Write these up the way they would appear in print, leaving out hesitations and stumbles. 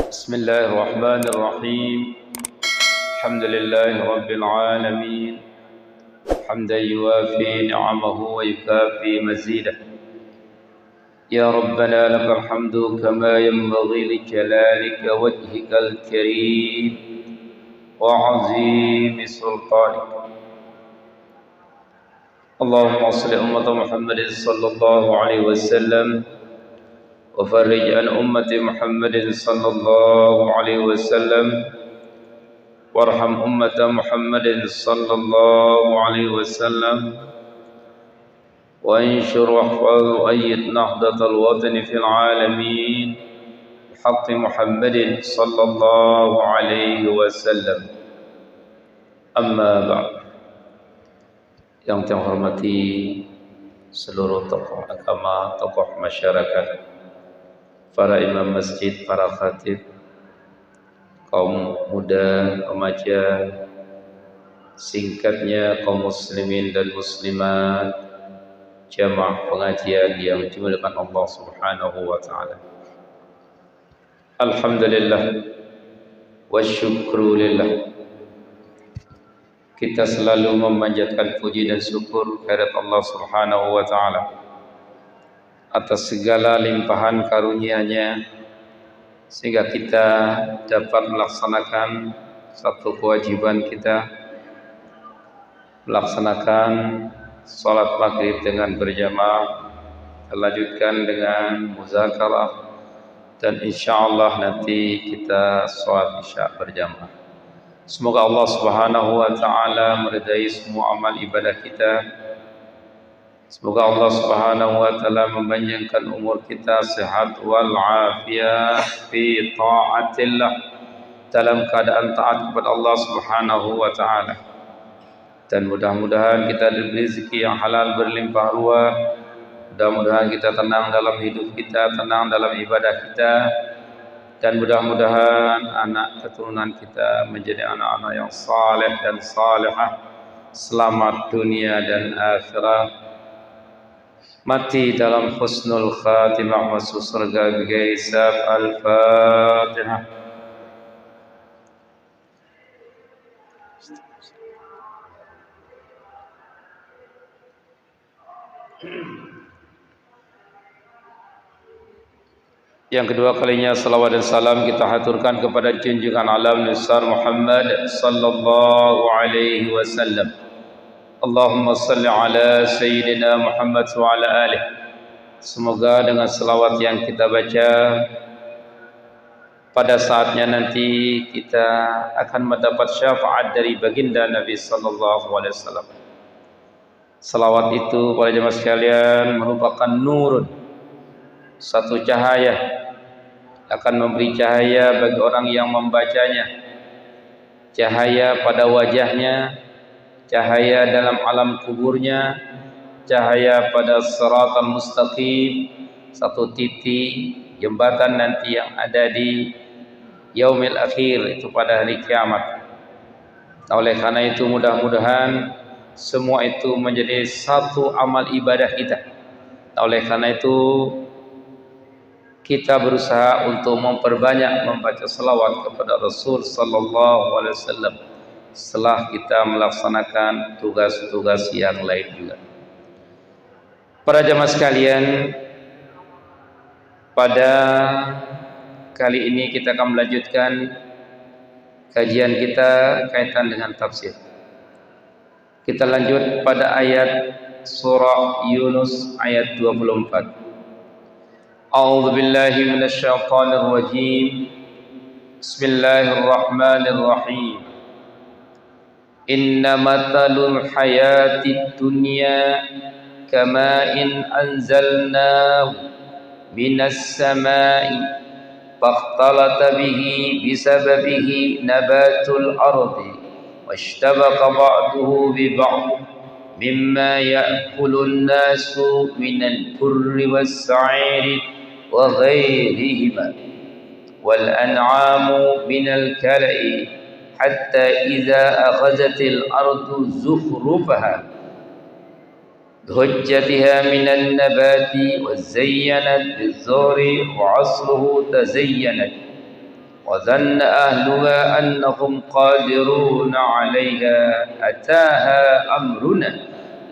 بسم الله الرحمن الرحيم. الحمد لله رب العالمين، حمدا يوافي نعمه ويكافي مزيده. يا ربنا لك الحمد كما ينبغي لجلالك وجهك الكريم وعظيم سلطانك. اللهم صل أمة محمد صلى الله عليه وسلم وفرج عن أمة محمد صلى الله عليه وسلم وارحم أمة محمد صلى الله عليه وسلم وانشر واحفظ وأيد نهضة الوطن في العالمين بحق محمد صلى الله عليه وسلم. أما بعد. Yang saya hormati seluruh tokoh agama, tokoh masyarakat, para imam masjid, para khatib, kaum muda, remaja, singkatnya kaum muslimin dan muslimat, jamaah pengajian yang dimuliakan Allah Subhanahu wa taala. Alhamdulillah wa syukru lillah. Kita selalu memanjatkan puji dan syukur kehadirat Allah Subhanahu wa taala atas segala limpahan karunia-Nya sehingga kita dapat melaksanakan satu kewajiban kita, melaksanakan salat maghrib dengan berjamaah, lanjutkan dengan muzakarah, dan insyaallah nanti kita salat isya berjamaah. Semoga Allah Subhanahu wa taala meridai semua amal ibadah kita. Semoga Allah Subhanahu wa taala memanjangkan umur kita, sehat wal afiat fi taatillah, dalam keadaan taat kepada Allah Subhanahu wa taala. Dan mudah-mudahan kita diberi rezeki yang halal berlimpah ruah. Mudah-mudahan kita tenang dalam hidup kita, tenang dalam ibadah kita, dan mudah-mudahan anak keturunan kita menjadi anak-anak yang saleh dan salihah, selamat dunia dan akhirat, mati dalam husnul khatimah, masuk surga bighairi hisab. Al-Fatihah. Yang kedua kalinya salawat dan salam kita haturkan kepada junjungan alam besar Muhammad sallallahu alaihi wasallam. Allahumma salli ala sayyidina Muhammad wa ala alihi. Semoga dengan selawat yang kita baca, pada saatnya nanti kita akan mendapat syafaat dari baginda Nabi sallallahu alaihi wasallam. Selawat itu para jemaah sekalian merupakan nurun, satu cahaya, akan memberi cahaya bagi orang yang membacanya, cahaya pada wajahnya, cahaya dalam alam kuburnya, cahaya pada siratal mustaqim, satu titik jembatan nanti yang ada di yaumil akhir, itu pada hari kiamat. Oleh karena itu mudah-mudahan semua itu menjadi satu amal ibadah kita. Oleh karena itu kita berusaha untuk memperbanyak membaca selawat kepada Rasul sallallahu alaihi wasallam setelah kita melaksanakan tugas-tugas yang lain juga. Para jemaah sekalian, pada kali ini kita akan melanjutkan kajian kita kaitan dengan tafsir. Kita lanjut pada ayat surah Yunus ayat 24. A'udzu billahi minasy syaithanir rajim. Bismillahirrahmanirrahim. Inna matalul hayatid dunya kama'in anzalnahu minas samai fakhtalata bihi bisababihi nabatul ardi washtabaqa ba'duhu bi ba'd mimma ya'kulun nasu minal burri was-sa'iri وغيرهما والأنعام من الكلأ حتى إذا أخذت الأرض زخرفها ضجتها من النبات وزينت بالزهر وعصره تزينت وظن أهلها أنهم قادرون عليها أتاها أمرنا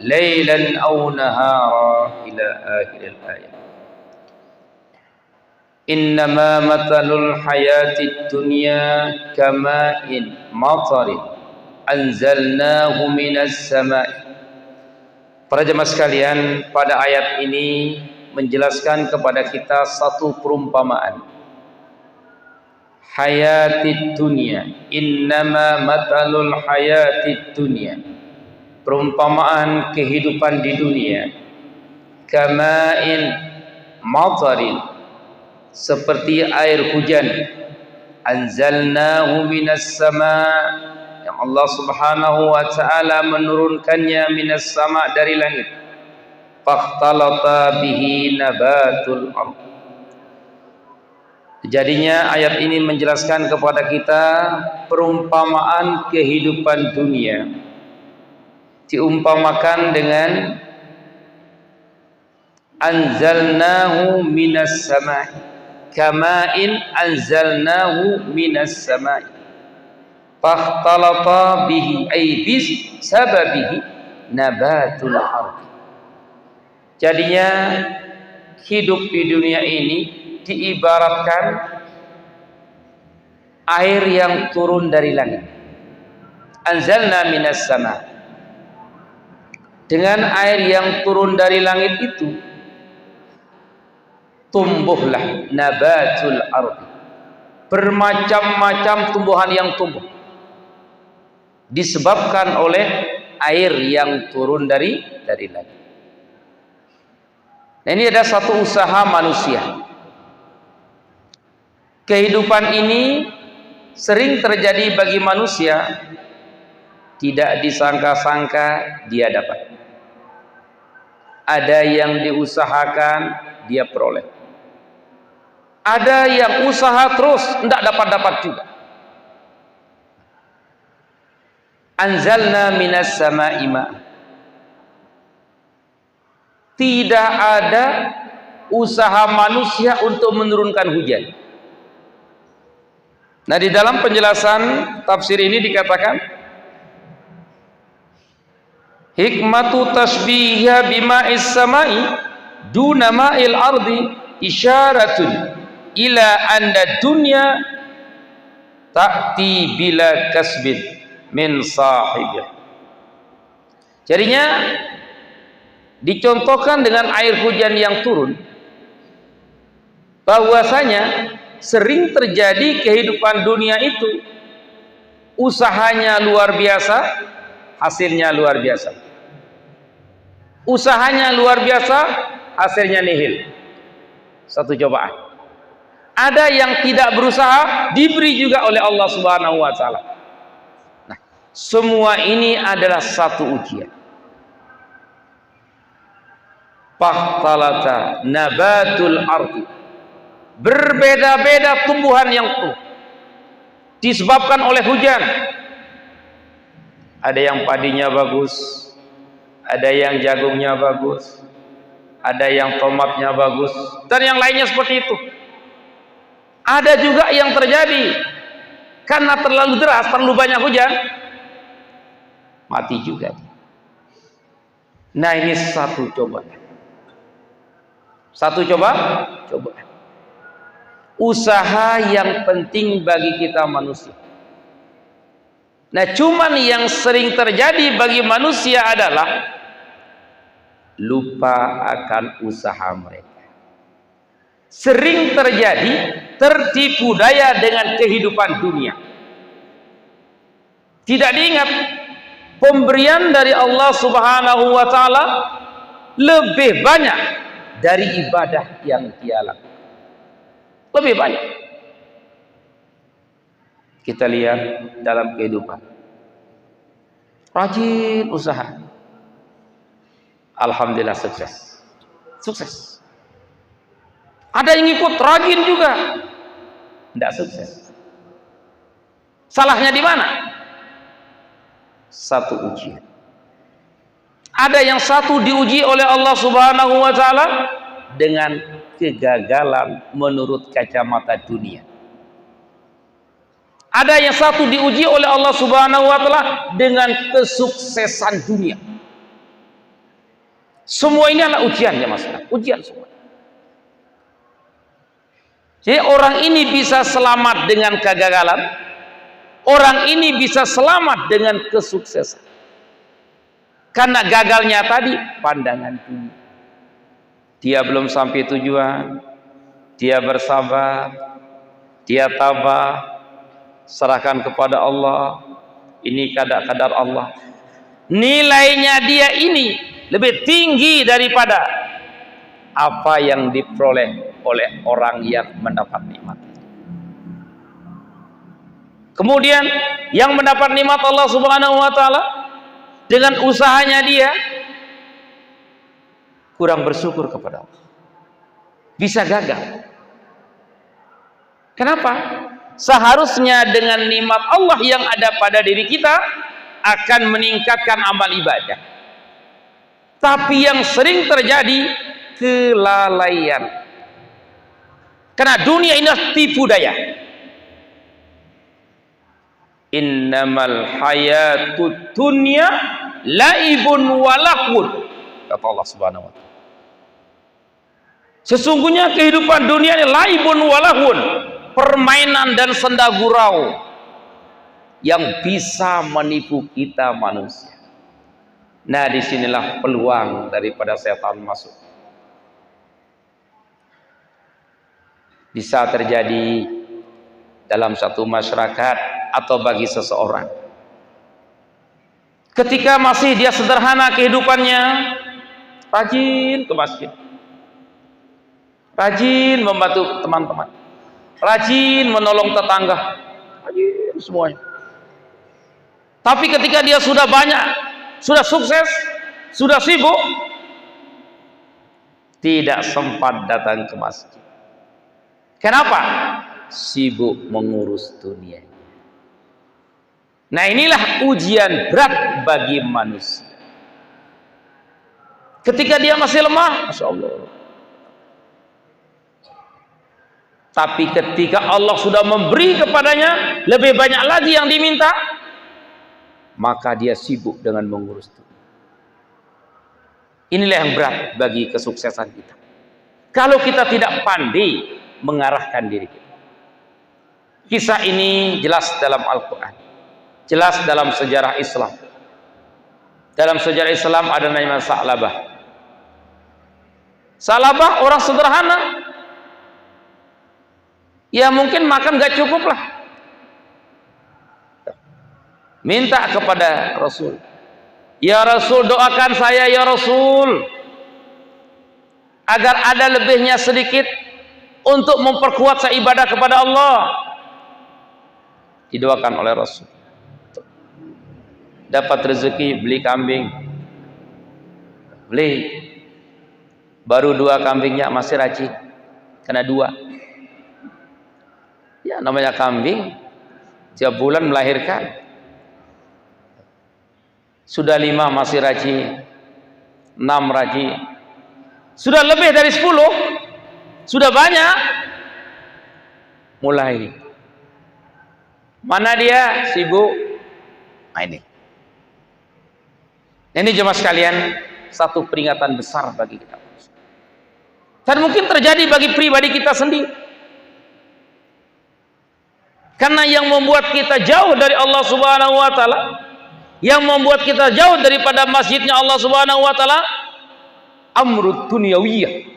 ليلا أو نهارا إلى آخر الآية. إنما مثل الحياة الدنيا كماء مطر أنزلناه من السماء. Para jemaah sekalian, pada ayat ini menjelaskan kepada kita satu perumpamaan. Hayatid dunya, innama matalul hayatid dunya. Perumpamaan kehidupan di dunia. Kama'in matarin, seperti air hujan. Anzalnahu minas sama', yang Allah Subhanahu wa ta'ala menurunkannya minas sama' dari langit. Fakhtalata bihi nabatul ardh. Jadinya ayat ini menjelaskan kepada kita perumpamaan kehidupan dunia. Diumpamakan dengan anzalnahu minas sama'i, kama'in anzalnahu minas sama'i, fakhtalata bihi ay bis sababihi nabatul ardh. Jadinya hidup di dunia ini diibaratkan air yang turun dari langit. Anzalna minas sama'. Dengan air yang turun dari langit itu tumbuhlah nabatul ardi, bermacam-macam tumbuhan yang tumbuh disebabkan oleh air yang turun dari langit. Nah, ini ada satu usaha manusia. Kehidupan ini sering terjadi bagi manusia, tidak disangka-sangka dia dapat. Ada yang diusahakan dia peroleh. Ada yang usaha terus tidak dapat juga. Anzalna minas sama'i ma'. Tidak ada usaha manusia untuk menurunkan hujan. Nah, di dalam penjelasan tafsir ini dikatakan hikmatu tasbihya bima'is sama'i duna ma'il ardi isyaratun ila anda dunya ta'ti bila kasbin min sahibih. Jadinya dicontohkan dengan air hujan yang turun, bahwasanya sering terjadi kehidupan dunia itu usahanya luar biasa, hasilnya luar biasa. Usahanya luar biasa, hasilnya nihil. Satu cobaan. Ada yang tidak berusaha, diberi juga oleh Allah Subhanahu wa ta'ala. Nah, semua ini adalah satu ujian. Fakhtalata nabatul ardi, berbeda-beda tumbuhan yang tumbuh disebabkan oleh hujan. Ada yang padinya bagus, ada yang jagungnya bagus, ada yang tomatnya bagus, dan yang lainnya seperti itu. Ada juga yang terjadi karena terlalu deras, terlalu banyak hujan, mati juga. Nah, ini satu cobaan. Satu cobaan. Usaha yang penting bagi kita manusia. Nah, cuman yang sering terjadi bagi manusia adalah lupa akan usaha mereka. Sering terjadi tertipu daya dengan kehidupan dunia. Tidak diingat pemberian dari Allah Subhanahu wa ta'ala lebih banyak dari ibadah yang dia lakukan. Lebih banyak. Kita lihat dalam kehidupan. Rajin usaha. Alhamdulillah sukses. Sukses. Ada yang ikut rajin juga. Tidak sukses. Salahnya di mana? Satu ujian. Ada yang satu diuji oleh Allah Subhanahu wa ta'ala dengan kegagalan menurut kacamata dunia. Ada yang satu diuji oleh Allah Subhanahu wa taala dengan kesuksesan dunia. Semua ini adalah ujian ya Mas. Ujian semua. Jadi orang ini bisa selamat dengan kegagalan. Orang ini bisa selamat dengan kesuksesan. Karena gagalnya tadi pandangan dunia. Dia belum sampai tujuan. Dia bersabar. Dia tabah. Serahkan kepada Allah. Ini kadar Allah. Nilainya dia ini lebih tinggi daripada apa yang diperoleh oleh orang yang mendapat nikmat. Kemudian yang mendapat nikmat Allah Subhanahu wa taala dengan usahanya dia kurang bersyukur kepada Allah. Bisa gagal. Kenapa? Seharusnya dengan nikmat Allah yang ada pada diri kita akan meningkatkan amal ibadah. Tapi yang sering terjadi kelalaian. Karena dunia ini tipu daya. Innamal hayatud dunya laibun walahun, kata Allah Subhanahu wa taala. Sesungguhnya kehidupan dunia ini laibun walahun, permainan dan senda gurau yang bisa menipu kita manusia. Nah, disinilah peluang daripada setan masuk. Bisa terjadi dalam satu masyarakat atau bagi seseorang. Ketika masih dia sederhana kehidupannya, rajin ke masjid, rajin membantu teman-teman, rajin menolong tetangga, rajin semuanya. Tapi ketika dia sudah banyak, sudah sukses, sudah sibuk, tidak sempat datang ke masjid. Kenapa? Sibuk mengurus dunia. Nah, inilah ujian berat bagi manusia. Ketika dia masih lemah, Masya Allah. Tapi ketika Allah sudah memberi kepadanya lebih banyak lagi yang diminta, maka dia sibuk dengan mengurus dunia. Inilah yang berat bagi kesuksesan kita. Kalau kita tidak pandai mengarahkan diri kita. Kisah ini jelas dalam Al-Quran, jelas dalam sejarah Islam. Dalam sejarah Islam ada namanya Sa'labah. Sa'labah orang sederhana, ya mungkin makan gak cukup lah, minta kepada Rasul, ya Rasul doakan saya ya Rasul agar ada lebihnya sedikit untuk memperkuat saya ibadah kepada Allah. Didoakan oleh Rasul. Dapat rezeki beli kambing, beli, baru 2 kambingnya masih rajin, kena 2. Ya namanya kambing tiap bulan melahirkan. Sudah 5 masih rajin, 6 rajin, sudah lebih dari 10, sudah banyak, mulai mana dia sibuk. Nah, ini jemaah sekalian, satu peringatan besar bagi kita, dan mungkin terjadi bagi pribadi kita sendiri. Karena yang membuat kita jauh dari Allah Subhanahu wa taala, yang membuat kita jauh daripada masjidnya Allah Subhanahu wa taala, amrud dunyawiyah,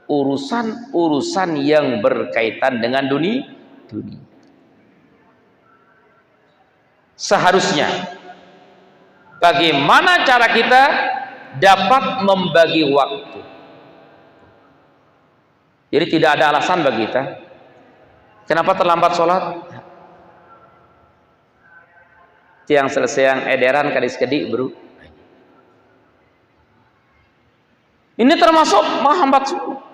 urusan-urusan yang berkaitan dengan dunia. Seharusnya bagaimana cara kita dapat membagi waktu. Jadi tidak ada alasan bagi kita kenapa terlambat sholat. Yang selesai yang edaran kadis-kedik bro, ini termasuk menghambat sunnah.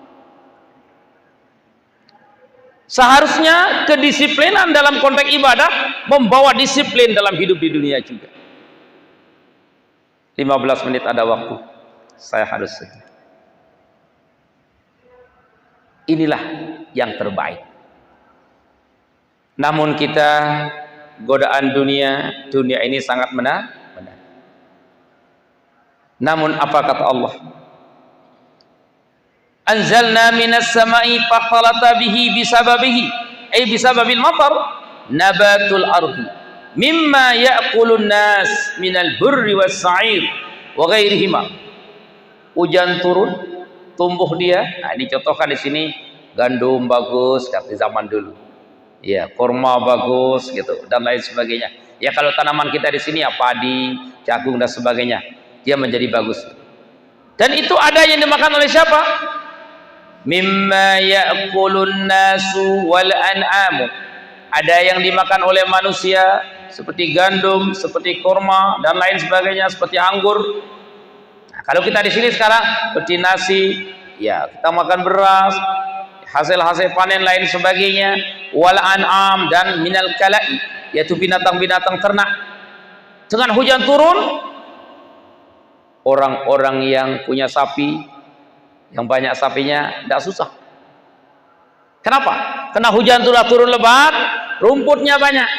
Seharusnya kedisiplinan dalam konteks ibadah membawa disiplin dalam hidup di dunia juga. 15 menit ada waktu, saya harus segini. Inilah yang terbaik. Namun kita godaan dunia ini sangat menarik. Namun apa kata Allah? Anzalna minas sama'i fakhtalata bihi bisababihi ay bisababil matar nabatul ardi mimma ya'kulun nas minal burri was sa'ir wa ghairihima. Hujan turun, tumbuh dia. Nah, dicontohkan di sini gandum bagus seperti zaman dulu. Ya, kurma bagus gitu dan lain sebagainya. Ya kalau tanaman kita di sini ya padi, jagung dan sebagainya, dia menjadi bagus. Dan itu ada yang dimakan oleh siapa? Mimma ya'kulun nasu wal an'amu. Ada yang dimakan oleh manusia seperti gandum, seperti kurma dan lain sebagainya, seperti anggur. Nah, kalau kita di sini sekarang seperti nasi, ya kita makan beras, hasil-hasil panen lain sebagainya, wal an'am dan minal kala'i, yaitu binatang-binatang ternak. Dengan hujan turun, orang-orang yang punya sapi, yang banyak sapinya, tidak susah. Kenapa? Karena hujan turun lebat, rumputnya banyak.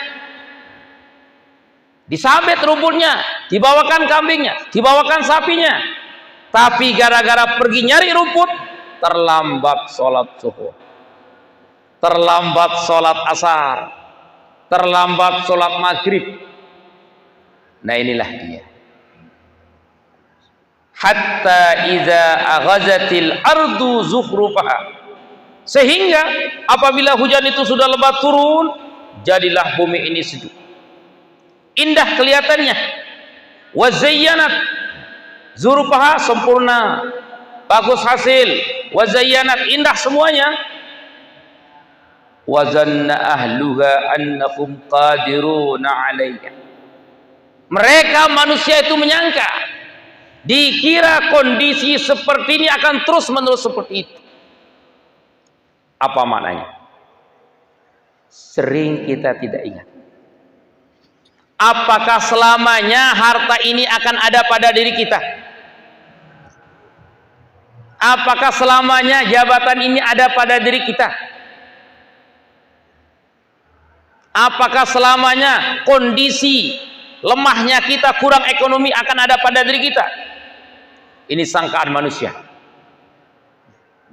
Disabet rumputnya, dibawakan kambingnya, dibawakan sapinya. Tapi gara-gara pergi nyari rumput, terlambat sholat zuhur, terlambat sholat asar, terlambat sholat maghrib. Nah inilah dia. Hatta iza aghazatil ardu zukhrufaha, sehingga apabila hujan itu sudah lebat turun, jadilah bumi ini sejuk, indah kelihatannya. Wa zayyanat, zurufaha sempurna, bagus hasil. Wa zayyanat, indah semuanya. Wa zanna ahluha annahum qadiruna 'alaiha, mereka manusia itu menyangka, dikira kondisi seperti ini akan terus menerus seperti itu. Apa maknanya? Sering kita tidak ingat, apakah selamanya harta ini akan ada pada diri kita? Apakah selamanya jabatan ini ada pada diri kita? Apakah selamanya kondisi lemahnya kita, kurang ekonomi akan ada pada diri kita? Ini sangkaan manusia.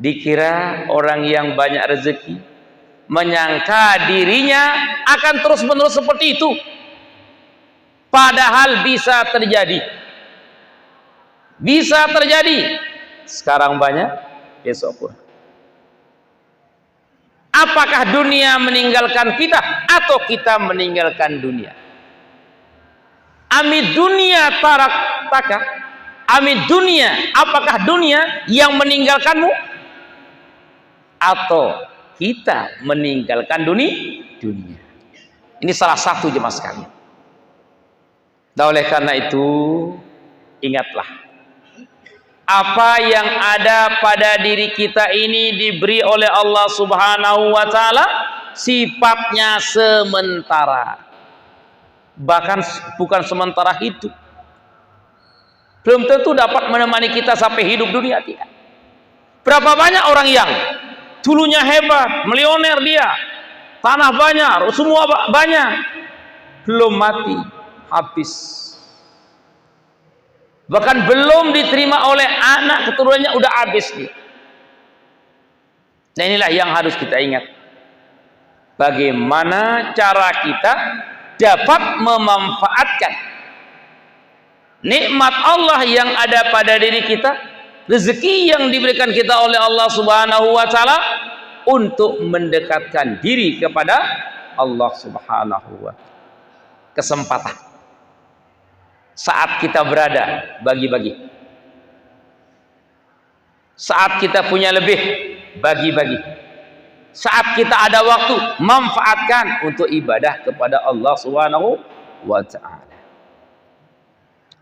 Dikira orang yang banyak rezeki, menyangka dirinya akan terus menerus seperti itu. Padahal bisa terjadi. Bisa terjadi. Sekarang banyak, besok pun. Apakah dunia meninggalkan kita atau kita meninggalkan dunia? Amid dunia tarak taka, amid dunia, apakah dunia yang meninggalkanmu atau kita meninggalkan dunia? Ini salah satu jemaah sekalian. Dan oleh karena itu, ingatlah, apa yang ada pada diri kita ini diberi oleh Allah Subhanahu wa Ta'ala sifatnya sementara, bahkan bukan sementara hidup. Belum tentu dapat menemani kita sampai hidup dunia, tidak. Berapa banyak orang yang dulunya hebat, milioner dia, tanah banyak, semua banyak, belum mati, habis. Bahkan belum diterima oleh anak keturunannya udah habis dia. Nah inilah yang harus kita ingat. Bagaimana cara kita dapat memanfaatkan nikmat Allah yang ada pada diri kita, rezeki yang diberikan kita oleh Allah Subhanahu wa Ta'ala, untuk mendekatkan diri kepada Allah Subhanahu wa Ta'ala. Kesempatan saat kita berada, bagi-bagi. Saat kita punya lebih, bagi-bagi. Saat kita ada waktu, manfaatkan untuk ibadah kepada Allah Subhanahu wa Ta'ala.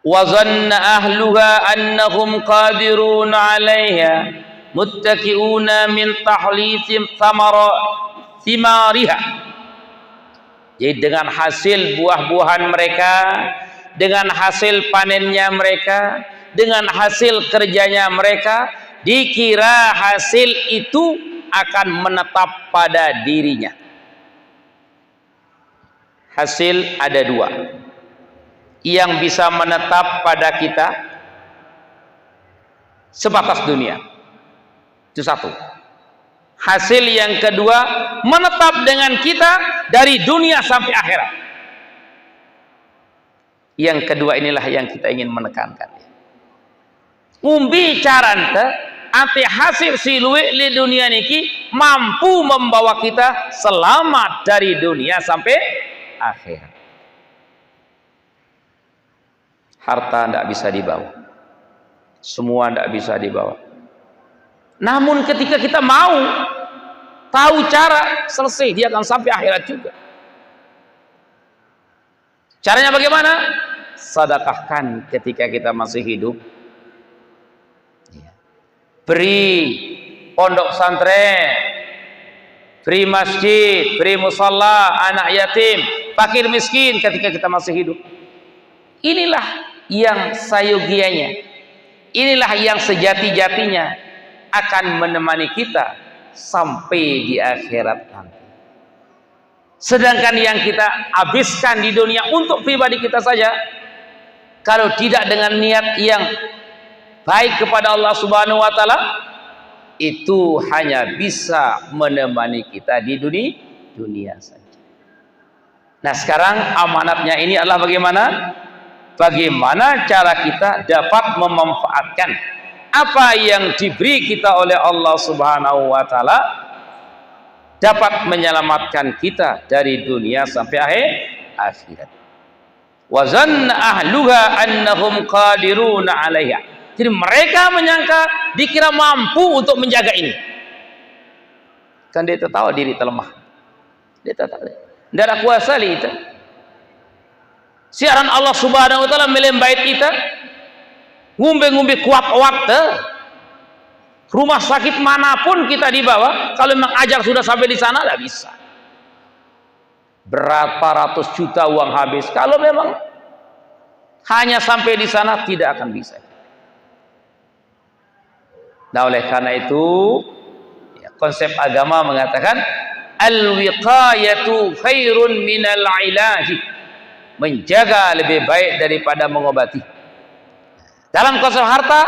Wa zanna ahluha annahum qadirun 'alaiha muttaqi'una min tahlithim thimariha. Jadi dengan hasil buah-buahan mereka, dengan hasil panennya mereka, dengan hasil kerjanya mereka, dikira hasil itu akan menetap pada dirinya. hasil ada dua yang bisa menetap pada kita sebatas dunia. Itu satu. Hasil yang kedua menetap dengan kita dari dunia sampai akhirat. Yang kedua inilah yang kita ingin menekankan. Umbi carante ante hasil siluwe di dunia niki mampu membawa kita selamat dari dunia sampai akhirat. Harta tidak bisa dibawa, semua tidak bisa dibawa. Namun ketika kita mau tahu cara, selesai, dia akan sampai akhirat juga. Caranya bagaimana? Sedekahkan ketika kita masih hidup. Beri pondok pesantren, beri masjid, beri musalla, anak yatim, fakir miskin ketika kita masih hidup. Inilah yang sayogianya, inilah yang sejati-jatinya akan menemani kita sampai di akhirat nanti. Sedangkan yang kita habiskan di dunia untuk pribadi kita saja, kalau tidak dengan niat yang baik kepada Allah Subhanahu wa taala, itu hanya bisa menemani kita di dunia saja. Nah, sekarang amanatnya ini adalah bagaimana? Bagaimana cara kita dapat memanfaatkan apa yang diberi kita oleh Allah Subhanahu wa taala, dapat menyelamatkan kita dari dunia sampai akhirat. Wa zanna ahluha annahum qadiruna 'alaiha. Jadi mereka menyangka, dikira mampu untuk menjaga ini. Kan dia tahu diri terlemah. Dia tahu. Tidak ada kuasa itu. Siaran Allah Subhanahu wa taala melembait kita. Ngumbe-ngumbe kuat waktu. Rumah sakit manapun kita dibawa, kalau memang ajal sudah sampai di sana, tidak bisa. Berapa ratus juta uang habis. Kalau memang hanya sampai di sana, tidak akan bisa. Nah, oleh karena itu konsep agama mengatakan al-wiqayatu khairun minal ilaji. Menjaga lebih baik daripada mengobati. Dalam konsep harta,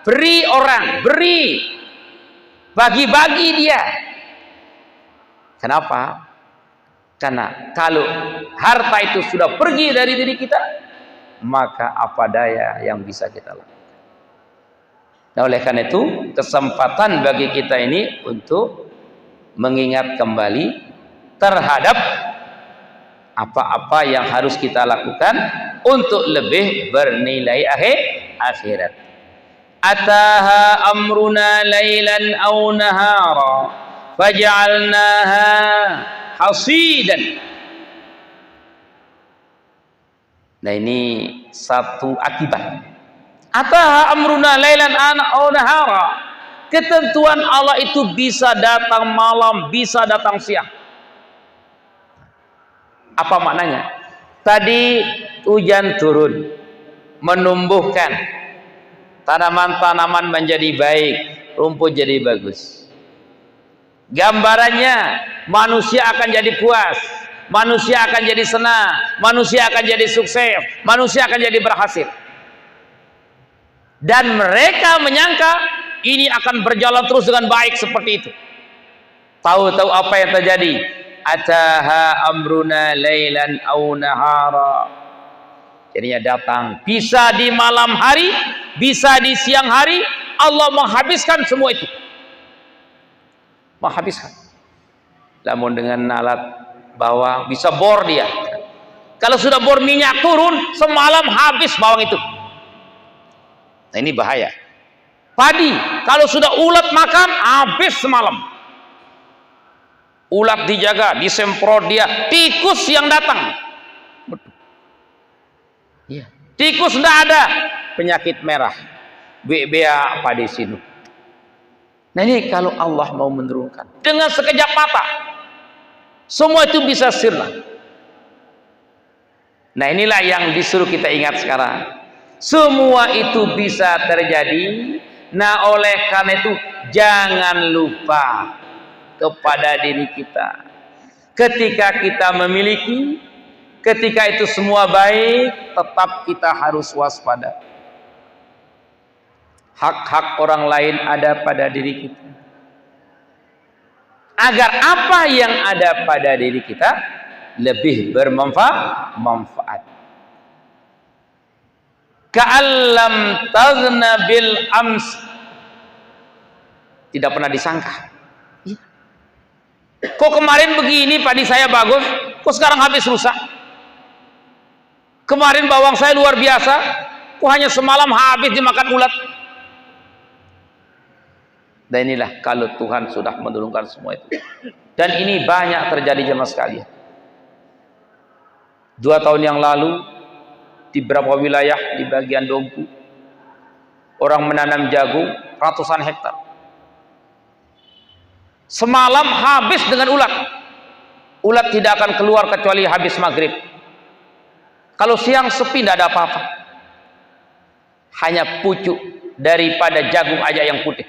beri orang, beri, bagi-bagi dia. Kenapa? Karena kalau harta itu sudah pergi dari diri kita, maka apa daya yang bisa kita lakukan. Nah, oleh karena itu kesempatan bagi kita ini untuk mengingat kembali terhadap apa-apa yang harus kita lakukan untuk lebih bernilai akhirat. Ataha amruna lailan aw nahara faj'alnaha hasidan. Nah, ini satu akibat. Ataha amruna lailan aw nahara. Ketentuan Allah itu bisa datang malam, bisa datang siang. Apa maknanya? Tadi hujan turun, menumbuhkan tanaman-tanaman menjadi baik, rumput jadi bagus. Gambarannya manusia akan jadi puas, manusia akan jadi senang, manusia akan jadi sukses, manusia akan jadi berhasil. Dan mereka menyangka ini akan berjalan terus dengan baik seperti itu. Tahu-tahu apa yang terjadi? Ataha amruna lailan aw nahara. Jadinya datang, bisa di malam hari, bisa di siang hari, Allah menghabiskan semua itu. Menghabiskan. Namun dengan alat bawang bisa bor dia. Kalau sudah bor minyak turun, semalam habis bawang itu. Nah, ini bahaya. Padi, kalau sudah ulat makan, habis semalam. Ulat dijaga, disemprot dia. Tikus yang datang. Ya. Tikus tidak ada. Penyakit merah. BBA padi sinu. Nah, ini kalau Allah mau menurunkan. Dengan sekejap mata. Semua itu bisa sirna. Nah, inilah yang disuruh kita ingat sekarang. Semua itu bisa terjadi. Nah, oleh karena itu jangan lupa kepada diri kita. Ketika kita memiliki, Ketika itu semua baik, tetap kita harus waspada. Hak-hak orang lain ada pada diri kita. Agar apa yang ada pada diri kita lebih bermanfaat. Ka'allam taghna bil ams. Tidak pernah disangka. Kok kemarin begini padi saya bagus, kok sekarang habis rusak? Kemarin bawang saya luar biasa, kok hanya semalam habis dimakan ulat? Dan inilah kalau Tuhan sudah menurunkan semua itu. Dan ini banyak terjadi jemaah sekalian. 2 tahun yang lalu di beberapa wilayah di bagian Dompu, orang menanam jagung ratusan hektar. Semalam habis dengan ulat. Ulat tidak akan keluar kecuali habis maghrib. Kalau siang sepi tidak ada apa-apa. Hanya pucuk daripada jagung aja yang putih.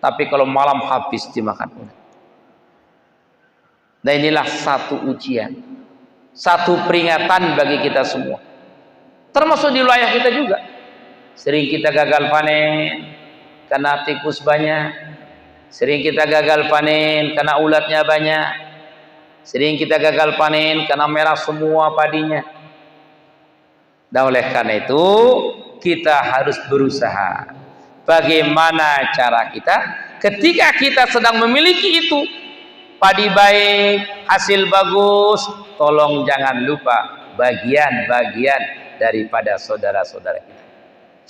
Tapi kalau malam habis dimakan ulat. Dan inilah satu ujian, satu peringatan bagi kita semua. Termasuk di wilayah kita juga. Sering kita gagal panen karena tikus banyak. Sering kita gagal panen karena ulatnya banyak. Sering kita gagal panen karena merah semua padinya. Dan oleh karena itu kita harus berusaha. Bagaimana cara kita ketika kita sedang memiliki itu, padi baik, hasil bagus, tolong jangan lupa bagian-bagian daripada saudara-saudara kita.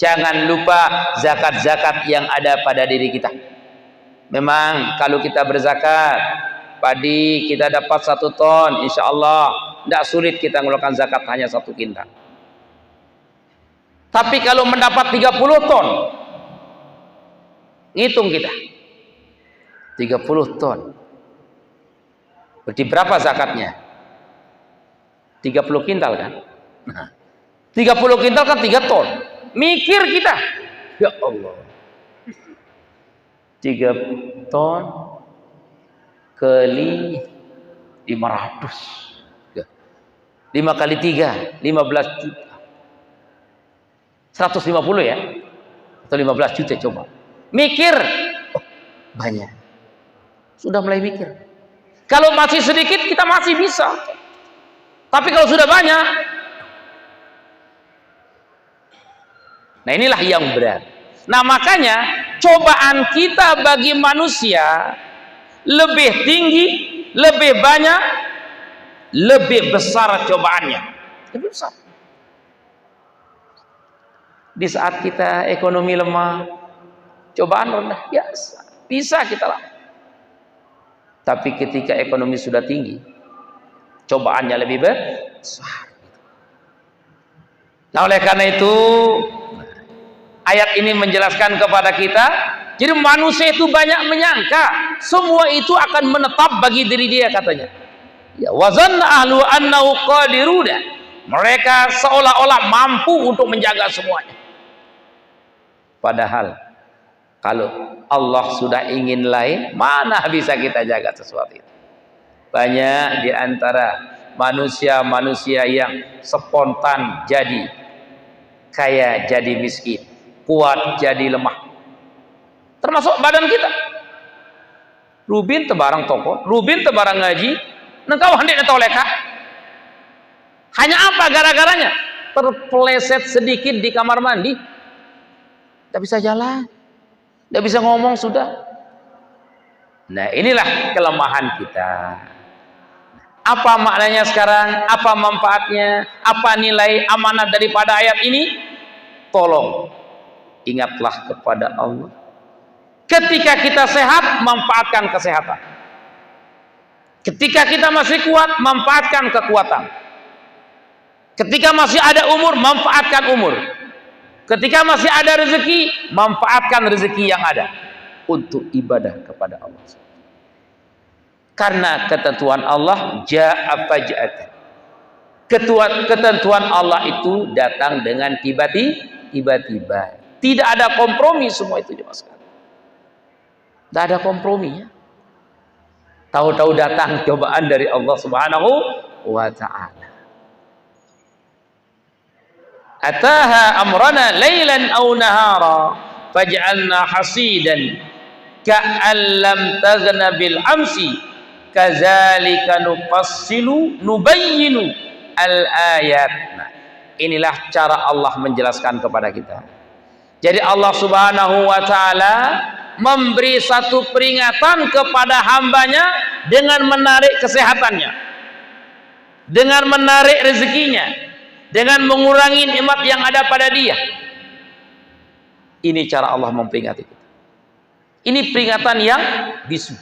Jangan lupa zakat-zakat yang ada pada diri kita. Memang kalau kita berzakat, padi kita dapat 1 ton, insya Allah tidak sulit kita mengeluarkan zakat hanya 1 kintal. Tapi kalau mendapat 30 ton, ngitung kita 30 ton berarti berapa zakatnya? 30 kintal kan? Nah, 30 kintal kan 3 ton. Mikir kita, ya Allah, 3 ton kali 500, 5 kali 3 15 juta, 150 ya, atau 15 juta. Coba mikir, oh, banyak. Sudah mulai mikir. Kalau masih sedikit kita masih bisa. Tapi kalau sudah banyak, nah inilah yang berat. Nah makanya cobaan kita bagi manusia lebih tinggi, lebih banyak, lebih besar cobaannya. Lebih besar. Di saat kita ekonomi lemah, cobaan rendah, ya bisa kita lakukan. Tapi ketika ekonomi sudah tinggi, cobaannya lebih besar. Nah oleh karena itu ayat ini menjelaskan kepada kita, jadi manusia itu banyak menyangka semua itu akan menetap bagi diri dia, katanya. Ya, wazanna ahlu annahu qadiruna. Mereka seolah-olah mampu untuk menjaga semuanya. Padahal kalau Allah sudah ingin lain, mana bisa kita jaga sesuatu itu? Banyak di antara manusia-manusia yang spontan jadi kaya jadi miskin, kuat jadi lemah. Termasuk badan kita. Rubin tebarang toko, Rubin tebarang ngaji, engkau hendak netoleka. Hanya apa gara-garanya? Terpeleset sedikit di kamar mandi, tidak bisa jalan, tidak bisa ngomong sudah. Nah inilah kelemahan kita. Apa maknanya sekarang? Apa manfaatnya? Apa nilai amanat daripada ayat ini? Tolong ingatlah kepada Allah. Ketika kita sehat, manfaatkan kesehatan. Ketika kita masih kuat, manfaatkan kekuatan. Ketika masih ada umur, manfaatkan umur. Ketika masih ada rezeki, manfaatkan rezeki yang ada untuk ibadah kepada Allah. Karena ketentuan Allah ja'a faj'atan. Ketentuan Allah itu datang dengan tiba-tiba. Tidak ada kompromi semua itu jemaah sekalian. Tidak ada komprominya. Tahu-tahu datang cobaan dari Allah Subhanahu wa ta'ala. ataha amrana lailan aw nahara faj'alna hasidan ka'an lam taghna bil amsi kadzalika nubayyinu al ayat. Nah, inilah cara Allah menjelaskan kepada kita. Jadi Allah Subhanahu wa taala memberi satu peringatan kepada hambanya dengan menarik kesehatannya, dengan menarik rezekinya, dengan mengurangi nikmat yang ada pada dia. Ini cara Allah memperingati kita. Ini peringatan yang bisu.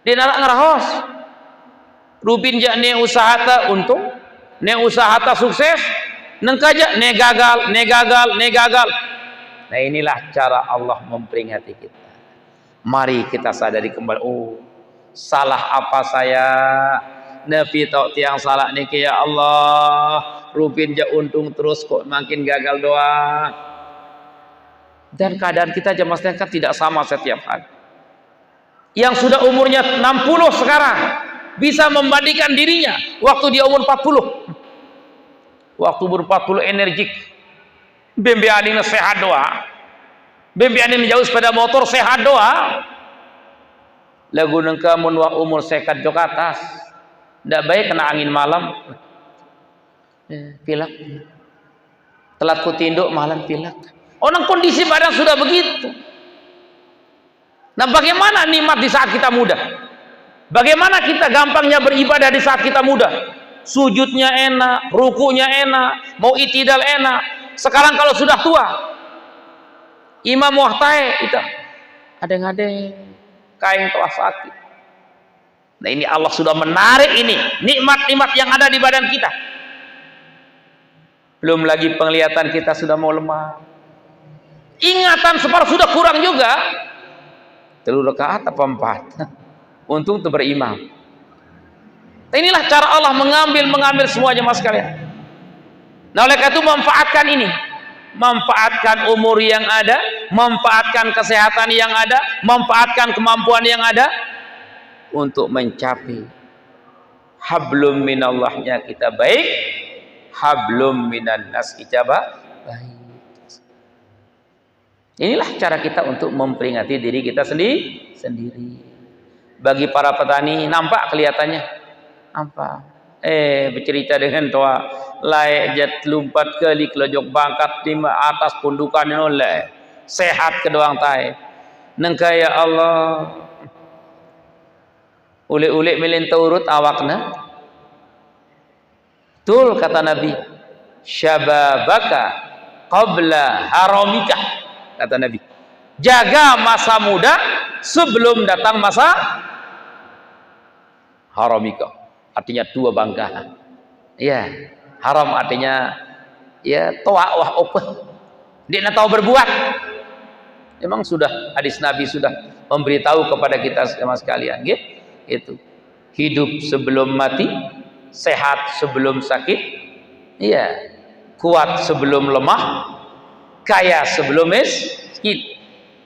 Dia nak ngerahos. Rupin jak ne usahata untung, ne usahata sukses, nengkaja ne gagal, ne gagal, ne gagal. Nah, inilah cara Allah memperingati kita. Mari kita sadari kembali. Oh, salah apa saya? Nabi tok tiang salah niki ya Allah. Rupin jak untung terus kok makin gagal doang. Dan keadaan kita jemaah kan tidak sama setiap hari. Yang sudah umurnya 60 sekarang bisa membandingkan dirinya waktu dia umur 40. Waktu umur 40 energik. Bembeaning sehat doa. Bembeaning jauh sepeda motor sehat doa. Lagu nengka mun umur sekat jok atas. Ndak baik kena angin malam. Pilek. Telat kutinduk malam pilek. Orang kondisi badan sudah begitu. Nah, bagaimana nikmat di saat kita muda? Bagaimana kita gampangnya beribadah di saat kita muda? Sujudnya enak, rukunya enak, mau itidal enak. Sekarang kalau sudah tua, imam wahtai itu adeng-adeng kain tua sakit. Nah, ini Allah sudah menarik ini nikmat-nikmat yang ada di badan kita. Belum lagi penglihatan kita sudah mau lemah. Ingatan separuh sudah kurang juga. 3 rakaat apa 4? Untung itu berimam. Inilah cara Allah mengambil semua jemaah sekalian. Nah, oleh karena itu manfaatkan ini, manfaatkan umur yang ada, manfaatkan kesehatan yang ada, manfaatkan kemampuan yang ada untuk mencapai hablum minallahnya kita baik, hablum minan nas ijabah baik. Inilah cara kita untuk memperingati diri kita sendiri. Bagi para petani nampak kelihatannya nampak. Bercerita dengan tua layak jat lumpat kali kelojok bangkat di atas pundukan oleh sehat kedoang tai. Nengka ya Allah. Ule-ule milin taurut awakna. Tul kata Nabi, syababaka qabla haramika. Kata Nabi, jaga masa muda sebelum datang masa haramika. Artinya tua bangka. Ya, haram artinya ya toa wah opeh. Dia nak tahu berbuat. Memang sudah hadis Nabi sudah memberitahu kepada kita semua sekalian, gitu. Itu hidup sebelum mati, sehat sebelum sakit, iya, kuat sebelum lemah, kaya sebelum miskin.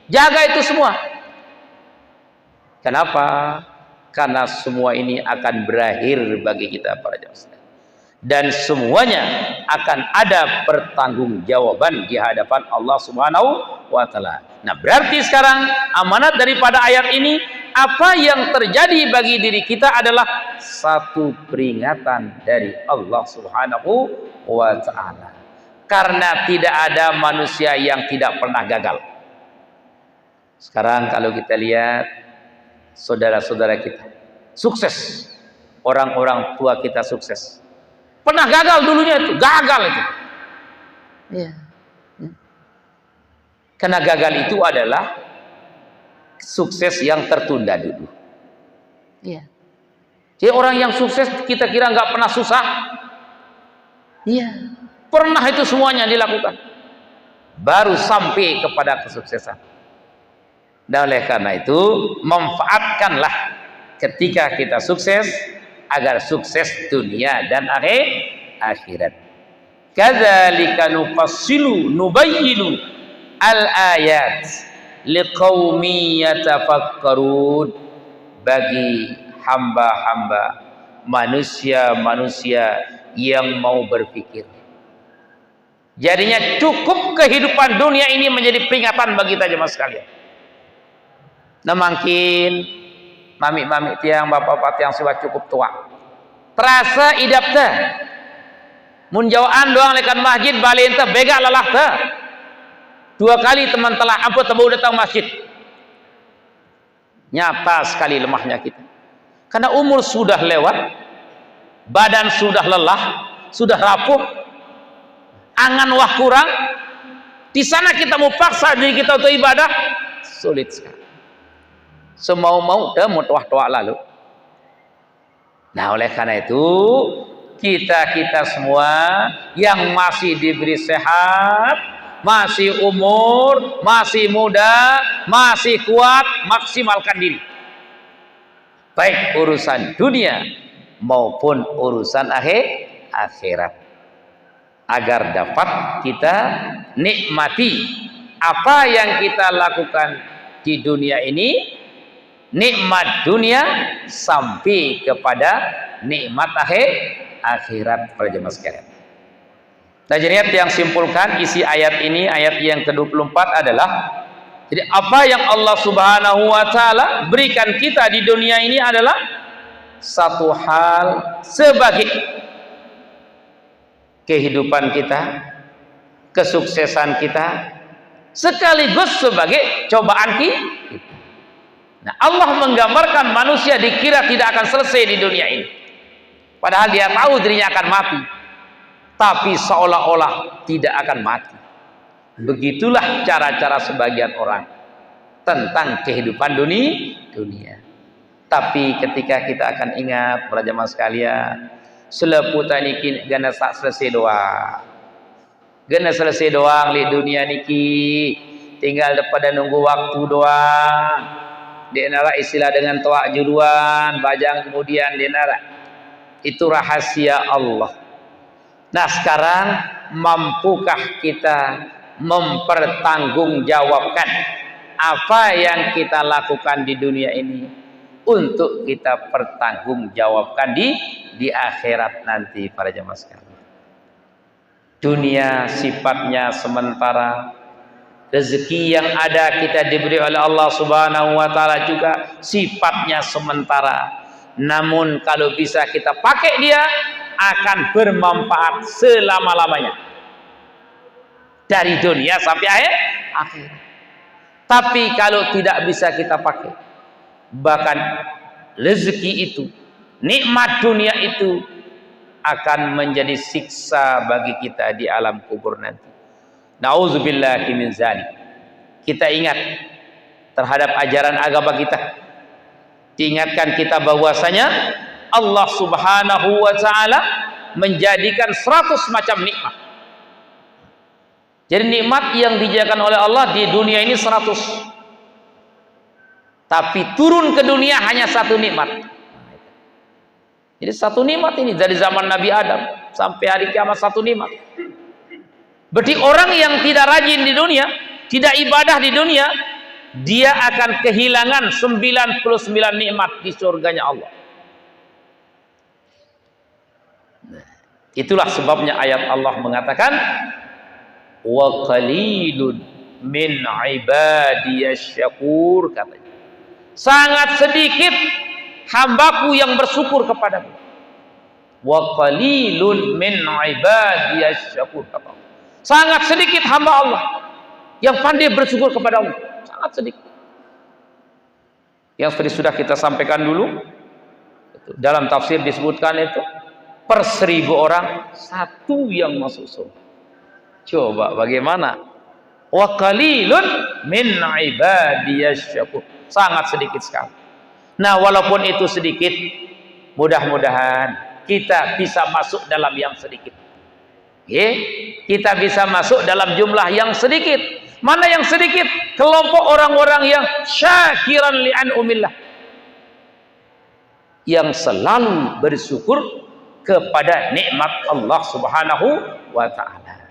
Jaga itu semua. Kenapa? Karena semua ini akan berakhir bagi kita para jemaah. Dan semuanya akan ada pertanggungjawaban di hadapan Allah Subhanahu wa taala. Nah, berarti sekarang amanat daripada ayat ini, apa yang terjadi bagi diri kita adalah satu peringatan dari Allah Subhanahu wa taala. Karena tidak ada manusia yang tidak pernah gagal. Sekarang kalau kita lihat saudara-saudara kita sukses, orang-orang tua kita sukses, pernah gagal dulunya itu, gagal itu. Ya. Karena gagal itu adalah sukses yang tertunda dulu. Ya. Jadi orang yang sukses kita kira nggak pernah susah. Iya. Pernah itu semuanya dilakukan. Baru sampai kepada kesuksesan. Dan oleh karena itu manfaatkanlah ketika kita sukses agar sukses dunia dan akhirat. Kadzalika nubayyinu al-ayat liqaumi yatafakkarun, bagi hamba-hamba manusia-manusia yang mau berpikir. Jadinya cukup kehidupan dunia ini menjadi peringatan bagi kita jemaah sekalian. Nah makin mami-mami tiang bapak-bapak tiang sudah cukup tua. Terasa idap teh. Mun jawaan doang lekan masjid balik teh bega lalah teh. 2 kali teman telah ampun tebau datang masjid. Nyata sekali lemahnya kita. Karena umur sudah lewat, badan sudah lelah, sudah rapuh, angan wah kurang. Di sana kita mau paksa diri kita untuk ibadah, sulit sekali. Semau-mau dah mutuah-tuah lalu. Nah oleh karena itu kita semua yang masih diberi sehat, masih umur, masih muda, masih kuat, maksimalkan diri. Baik urusan dunia maupun urusan akhirat. Agar dapat kita nikmati apa yang kita lakukan di dunia ini, nikmat dunia sampai kepada nikmat akhirat para jemaah sekalian. Nah, jadi yang simpulkan isi ayat ini, ayat yang ke-24 adalah jadi apa yang Allah Subhanahu wa taala berikan kita di dunia ini adalah satu hal sebagai kehidupan kita, kesuksesan kita, sekaligus sebagai cobaan kita. Nah, Allah menggambarkan manusia dikira tidak akan selesai di dunia ini. Padahal dia tahu dirinya akan mati. Tapi seolah-olah tidak akan mati. Begitulah cara-cara sebagian orang tentang kehidupan dunia. Tapi ketika kita akan ingat para jemaah sekalian, seleputan niki gana sak selesai doang. Gana selesai doang di dunia niki. Tinggal pada nunggu waktu doang. Denara istilah dengan toa juruan, bajang kemudian denara. Itu rahasia Allah. Nah sekarang mampukah kita mempertanggungjawabkan apa yang kita lakukan di dunia ini untuk kita pertanggungjawabkan di akhirat nanti para jemaah sekalian. Dunia sifatnya sementara. Rezeki yang ada kita diberi oleh Allah Subhanahu wa taala juga sifatnya sementara. Namun kalau bisa kita pakai dia akan bermanfaat selama-lamanya. Dari dunia sampai akhir. Tapi kalau tidak bisa kita pakai, bahkan rezeki itu, nikmat dunia itu akan menjadi siksa bagi kita di alam kubur nanti. Nauzubillahi min zalik. Kita ingat terhadap ajaran agama kita. Diingatkan kita bahwasanya Allah Subhanahu wa taala menjadikan 100 macam nikmat. Jadi nikmat yang dijadikan oleh Allah di dunia ini 100. Tapi turun ke dunia hanya 1 nikmat. Jadi 1 nikmat ini dari zaman Nabi Adam sampai hari kiamat 1 nikmat. Berarti orang yang tidak rajin di dunia, tidak ibadah di dunia, dia akan kehilangan 99 nikmat di surganya Allah. Itulah sebabnya ayat Allah mengatakan wa qalilun min ibadiyasy syakur, katanya. Sangat sedikit hambaku yang bersyukur kepadamu. Wa qalilun min ibadiyasy syakur, kata Allah. Sangat sedikit hamba Allah yang pandai bersyukur kepada Allah. Sangat sedikit. Yang sudah kita sampaikan dulu, dalam tafsir disebutkan itu per 1000 orang 1 yang masuk surga. Coba bagaimana? Wa qalilun min ibadiyasy syakur. Sangat sedikit sekali. Nah, walaupun itu sedikit, mudah-mudahan kita bisa masuk dalam yang sedikit. Kita bisa masuk dalam jumlah yang sedikit. Mana yang sedikit? Kelompok orang-orang yang syakiran li'an'umillah, yang selalu bersyukur kepada nikmat Allah Subhanahu wa taala.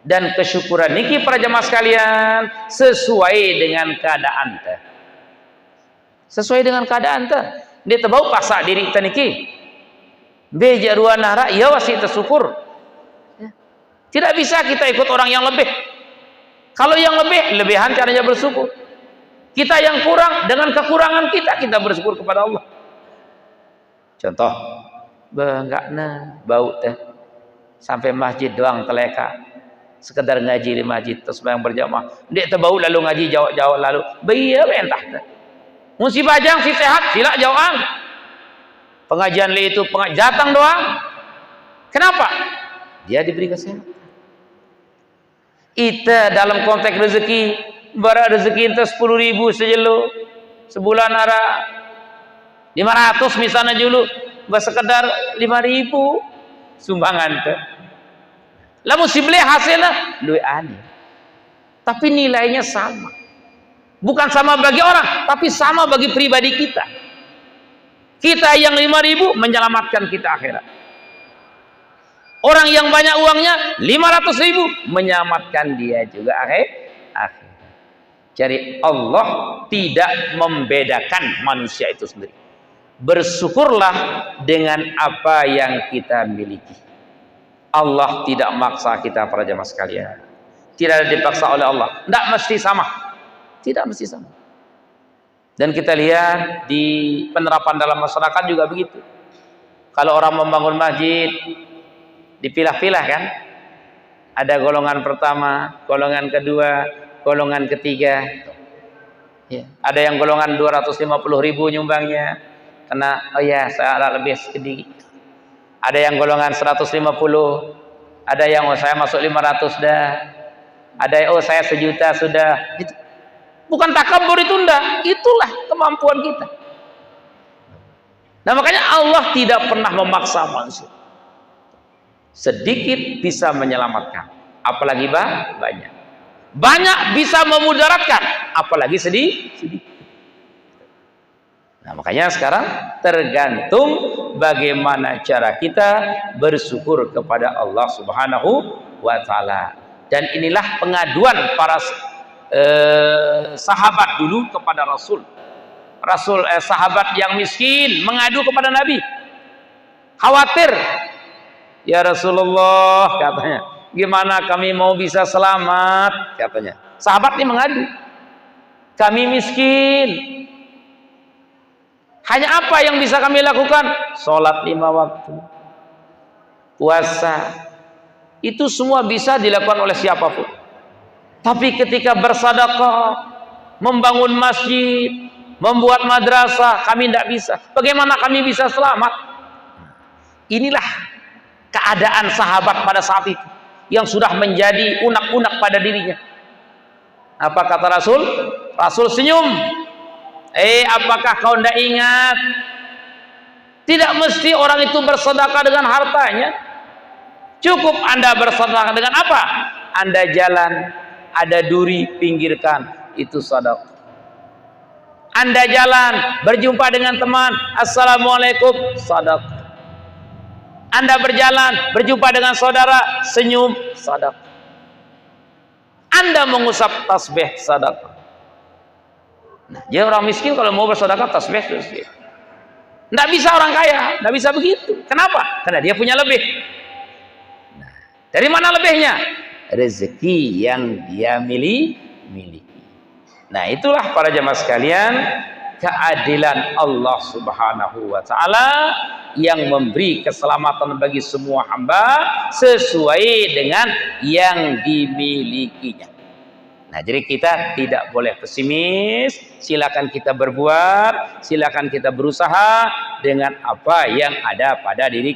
Dan kesyukuran niki para jemaah sekalian sesuai dengan keadaan teh. Sesuai dengan keadaan teh. Dia tebau pasak diri kita niki. Beja ruanara iya wasi tersyukur. Tidak bisa kita ikut orang yang lebih. Kalau yang lebih, lebihan caranya bersyukur. Kita yang kurang, dengan kekurangan kita bersyukur kepada Allah. Contoh, enggak bau teh sampai masjid doang teleka, sekedar ngaji di masjid terus yang berjamaah dia terbau lalu ngaji jauh-jauh lalu biar entah teh musibah jang si sehat sila jauhan pengajian li itu datang doang. Kenapa? Dia diberi kesehatan. Kita dalam konteks rezeki bara rezeki itu 10.000 sejelo sebulan ada 500 misalnya dulu sekedar 5.000 sumbangan teh. Lah mesti beli hasilnya luwih aneh. Tapi nilainya sama. Bukan sama bagi orang, tapi sama bagi pribadi kita. Kita yang 5.000 menyelamatkan kita akhirat. Orang yang banyak uangnya 500.000 menyelamatkan dia juga akhirat. Jadi Allah tidak membedakan manusia itu sendiri. Bersyukurlah dengan apa yang kita miliki. Allah tidak maksa kita para jamaah sekalian. Tidak ada dipaksa oleh Allah. Tidak mesti sama. Tidak mesti sama. Dan kita lihat di penerapan dalam masyarakat juga begitu. Kalau orang membangun masjid, dipilah-pilah kan. Ada golongan pertama, golongan kedua, golongan ketiga. Ya. Ada yang golongan 250.000 nyumbangnya. Karena, oh ya, saya lebih sedikit. Ada yang golongan 150, ada yang saya masuk 500 dah, ada saya 1 juta sudah. Itu bukan takabur, itu enggak, itulah kemampuan kita. Nah makanya Allah tidak pernah memaksa manusia. Sedikit bisa menyelamatkan, apalagi banyak. Banyak bisa memudaratkan, apalagi sedikit. Nah makanya sekarang tergantung bagaimana cara kita bersyukur kepada Allah Subhanahu wa Ta'ala. Dan inilah pengaduan para sahabat dulu kepada Rasul. Sahabat yang miskin mengadu kepada Nabi, khawatir, ya Rasulullah katanya, gimana kami mau bisa selamat katanya. Sahabat ini mengadu, kami miskin. Hanya apa yang bisa kami lakukan? Sholat 5 waktu, puasa, itu semua bisa dilakukan oleh siapapun. Tapi ketika bersedekah, membangun masjid, membuat madrasah, kami tidak bisa. Bagaimana kami bisa selamat? Inilah keadaan sahabat pada saat itu yang sudah menjadi unak-unak pada dirinya. Apa kata Rasul? Rasul senyum. Apakah kau tidak ingat? Tidak mesti orang itu bersedekah dengan hartanya. Cukup Anda bersedekah dengan apa? Anda jalan, ada duri, pinggirkan, itu sedekah. Anda jalan, berjumpa dengan teman, assalamualaikum, sedekah. Anda berjalan, berjumpa dengan saudara, senyum, sedekah. Anda mengusap tasbih, sedekah. Nah, jadi orang miskin kalau mau bersedekah tasbih terus dia. Tidak bisa orang kaya, tidak bisa begitu. Kenapa? Karena dia punya lebih. Nah, dari mana lebihnya? Rezeki yang dia miliki. Nah, itulah para jemaah sekalian, keadilan Allah Subhanahu wa Ta'ala yang memberi keselamatan bagi semua hamba sesuai dengan yang dimilikinya. Nah, jadi kita tidak boleh pesimis. Silakan kita berbuat, silakan kita berusaha dengan apa yang ada pada diri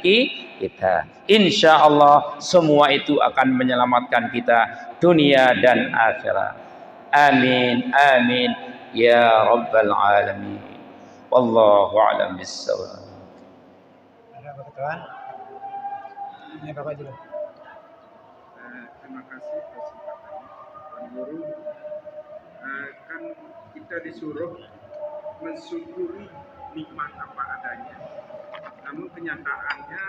kita. Insya Allah semua itu akan menyelamatkan kita dunia dan akhirat. Amin, amin, ya Rabbal Alamin. Wallahu a'lam bissawab. Ada apa ketuaan? Ini Bapak juga. Terima kasih Pak Guru. Kan kita disuruh mensyukuri nikmat apa adanya. Namun kenyataannya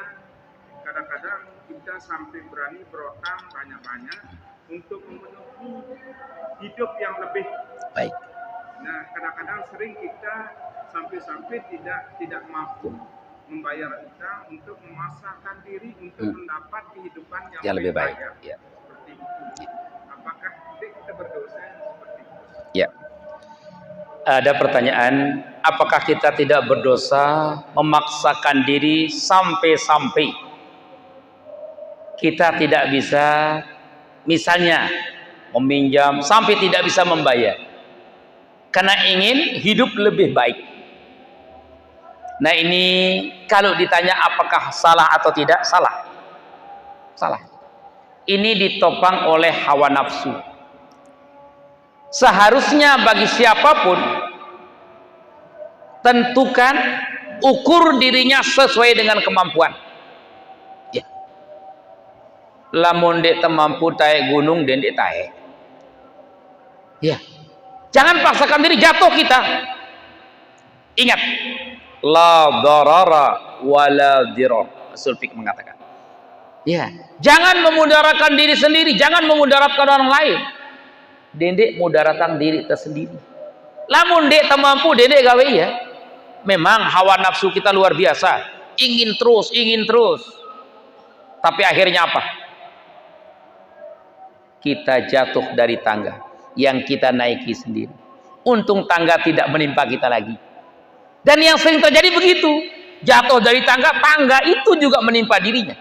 kadang-kadang kita sampai berani berotang banyak-banyak untuk memenuhi hidup yang lebih Baik. Nah, kadang-kadang sering kita sampai-sampai tidak mampu membayar kita untuk memasakkan diri untuk mendapat kehidupan yang lebih baik. Ya. Seperti itu. Apakah kita berdosa seperti itu? Ya. Ada pertanyaan, apakah kita tidak berdosa memaksakan diri sampai-sampai kita tidak bisa, misalnya meminjam sampai tidak bisa membayar karena ingin hidup lebih baik. Nah ini kalau ditanya apakah salah atau tidak, salah. Ini ditopang oleh hawa nafsu. Seharusnya bagi siapapun tentukan, ukur dirinya sesuai dengan kemampuan. Ya. Lamun dek temampu taek gunung dan dek taek. Ya. Jangan paksakan diri, jatuh kita. Ingat, la darara wala dirar. Usul fiqh mengatakan. Ya, jangan memudarakan diri sendiri, jangan memudaratkan orang lain. Dendek mudaratan diri tersendiri. Lamun dek temampu dendek gawe ya. Memang hawa nafsu kita luar biasa, ingin terus. Tapi akhirnya apa? Kita jatuh dari tangga yang kita naiki sendiri. Untung tangga tidak menimpa kita lagi. Dan yang sering terjadi begitu, jatuh dari tangga itu juga menimpa dirinya.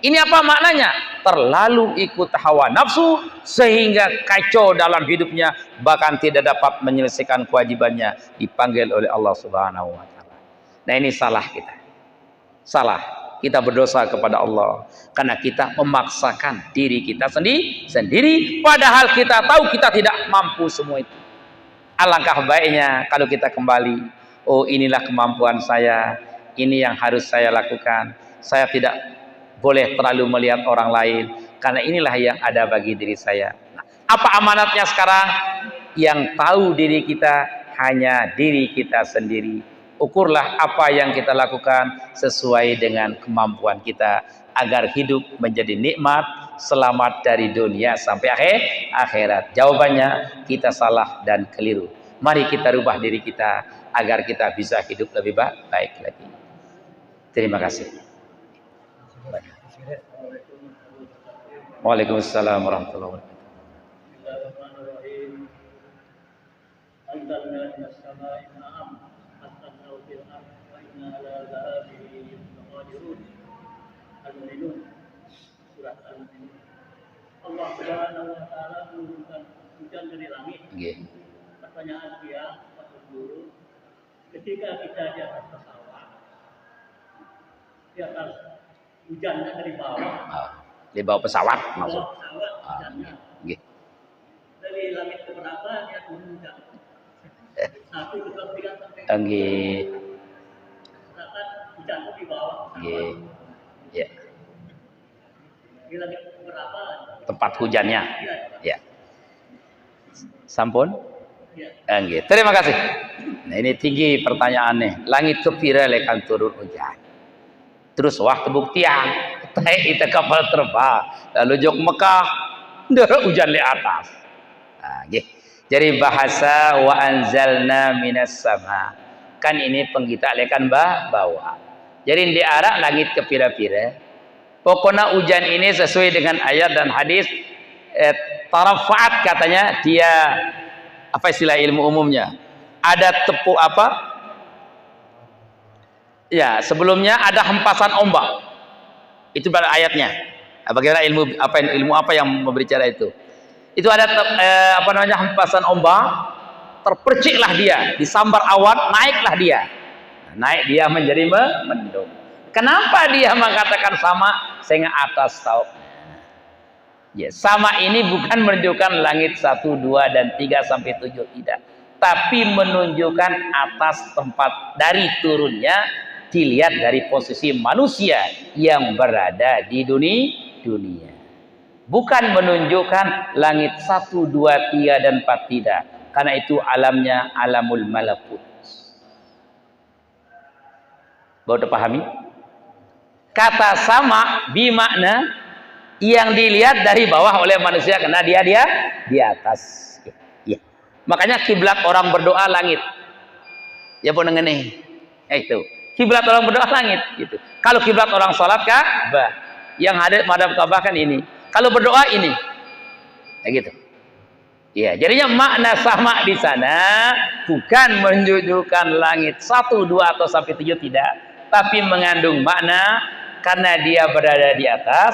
Ini apa maknanya? Terlalu ikut hawa nafsu sehingga kacau dalam hidupnya, bahkan tidak dapat menyelesaikan kewajibannya, dipanggil oleh Allah Subhanahu wa taala. Nah, ini salah kita. Salah. Kita berdosa kepada Allah karena kita memaksakan diri kita sendiri padahal kita tahu kita tidak mampu semua itu. Alangkah baiknya kalau kita kembali, oh inilah kemampuan saya, ini yang harus saya lakukan. Saya tidak boleh terlalu melihat orang lain karena inilah yang ada bagi diri saya. Nah, apa amanatnya sekarang? Yang tahu diri kita hanya diri kita sendiri. Ukurlah apa yang kita lakukan sesuai dengan kemampuan kita agar hidup menjadi nikmat, selamat dari dunia sampai akhirat. Jawabannya kita salah dan keliru. Mari kita rubah diri kita agar kita bisa hidup lebih baik lagi. Terima kasih. Waalaikumsalam warahmatullahi wabarakatuh. Allah Subhanahu wa taala menurunkan hujan dari langit. Pertanyaan dia, Pak Guru, ketika kita di atas pesawat, di atas hujannya dari bawah. Di bawah pesawat maksud. Hujannya. Dari langit ke berapa dia turun hujan? 1, 2, 3 sampai. Sedangkan hujannya di bawah. Ya. Di langit ke berapa? Tempat hujannya. Ya. Sampun? Ya. Terima kasih. Nah, ini tinggi pertanyaannya. Langit kepira lekan turun hujan. Terus waktu buktian, itu kapal terbang, lalu jok Mekah, darah hujan di atas. Nah, jadi bahasa wa anzalna minas sama. Kan ini penggita lekan bawah. Jadi di arah langit kepira-pira. Pokoknya hujan ini sesuai dengan ayat dan hadis. Tarafaat katanya dia, apa istilah ilmu umumnya? Ada tepuk apa? Ya, sebelumnya ada hempasan ombak. Itu pada ayatnya. Bagaimana ilmu apa yang berbicara itu? Itu ada hempasan ombak, terperciklah dia, disambar awan, naiklah dia. Naik dia menjadi mendung. Kenapa dia mengatakan sama sehingga atas tahu? Ya, sama ini bukan menunjukkan langit 1, 2 dan 3 sampai 7 tidak. Tapi menunjukkan atas tempat dari turunnya dilihat dari posisi manusia yang berada di dunia. Bukan menunjukkan langit 1, 2, 3 dan 4 tidak. Karena itu alamnya alamul malakut. Baru dipahami? Kata sama bimakna yang dilihat dari bawah oleh manusia karena dia di atas. Ya. Makanya kiblat orang berdoa langit. Ya pun ngene. Itu. Kiblat orang berdoa langit gitu. Kalau kiblat orang salat Ka'bah. Yang ada madhab Ka'bah kan ini. Kalau berdoa ini. Nah, gitu. Ya, jadinya makna sama di sana bukan menunjukkan langit 1, 2 atau sampai 7 tidak, tapi mengandung makna karena dia berada di atas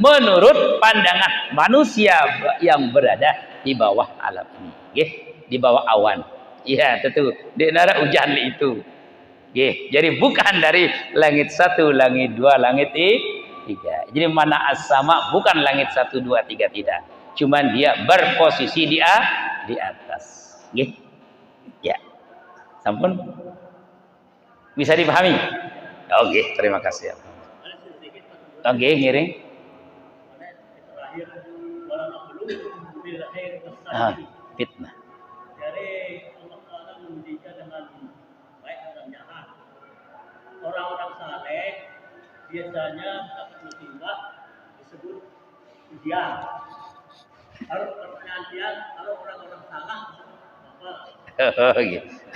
menurut pandangan manusia yang berada di bawah alam ini, ya, di bawah awan. Ya, tentu di negara hujan itu. Ya, jadi bukan dari langit 1, langit 2, langit 3. Jadi mana as-sama bukan langit 1, 2, 3 tidak. Cuman dia berposisi di atas. Nggih. Ya. Sampun bisa dipahami? Oke, terima kasih. Oke, ngiring. Fitnah. Jadi Allah Taala mendidik dengan baik dan jahat. Orang-orang saleh biasanya dapat musibah disebut ujian. Kalau pertanyaan dia, kalau orang-orang salah apa?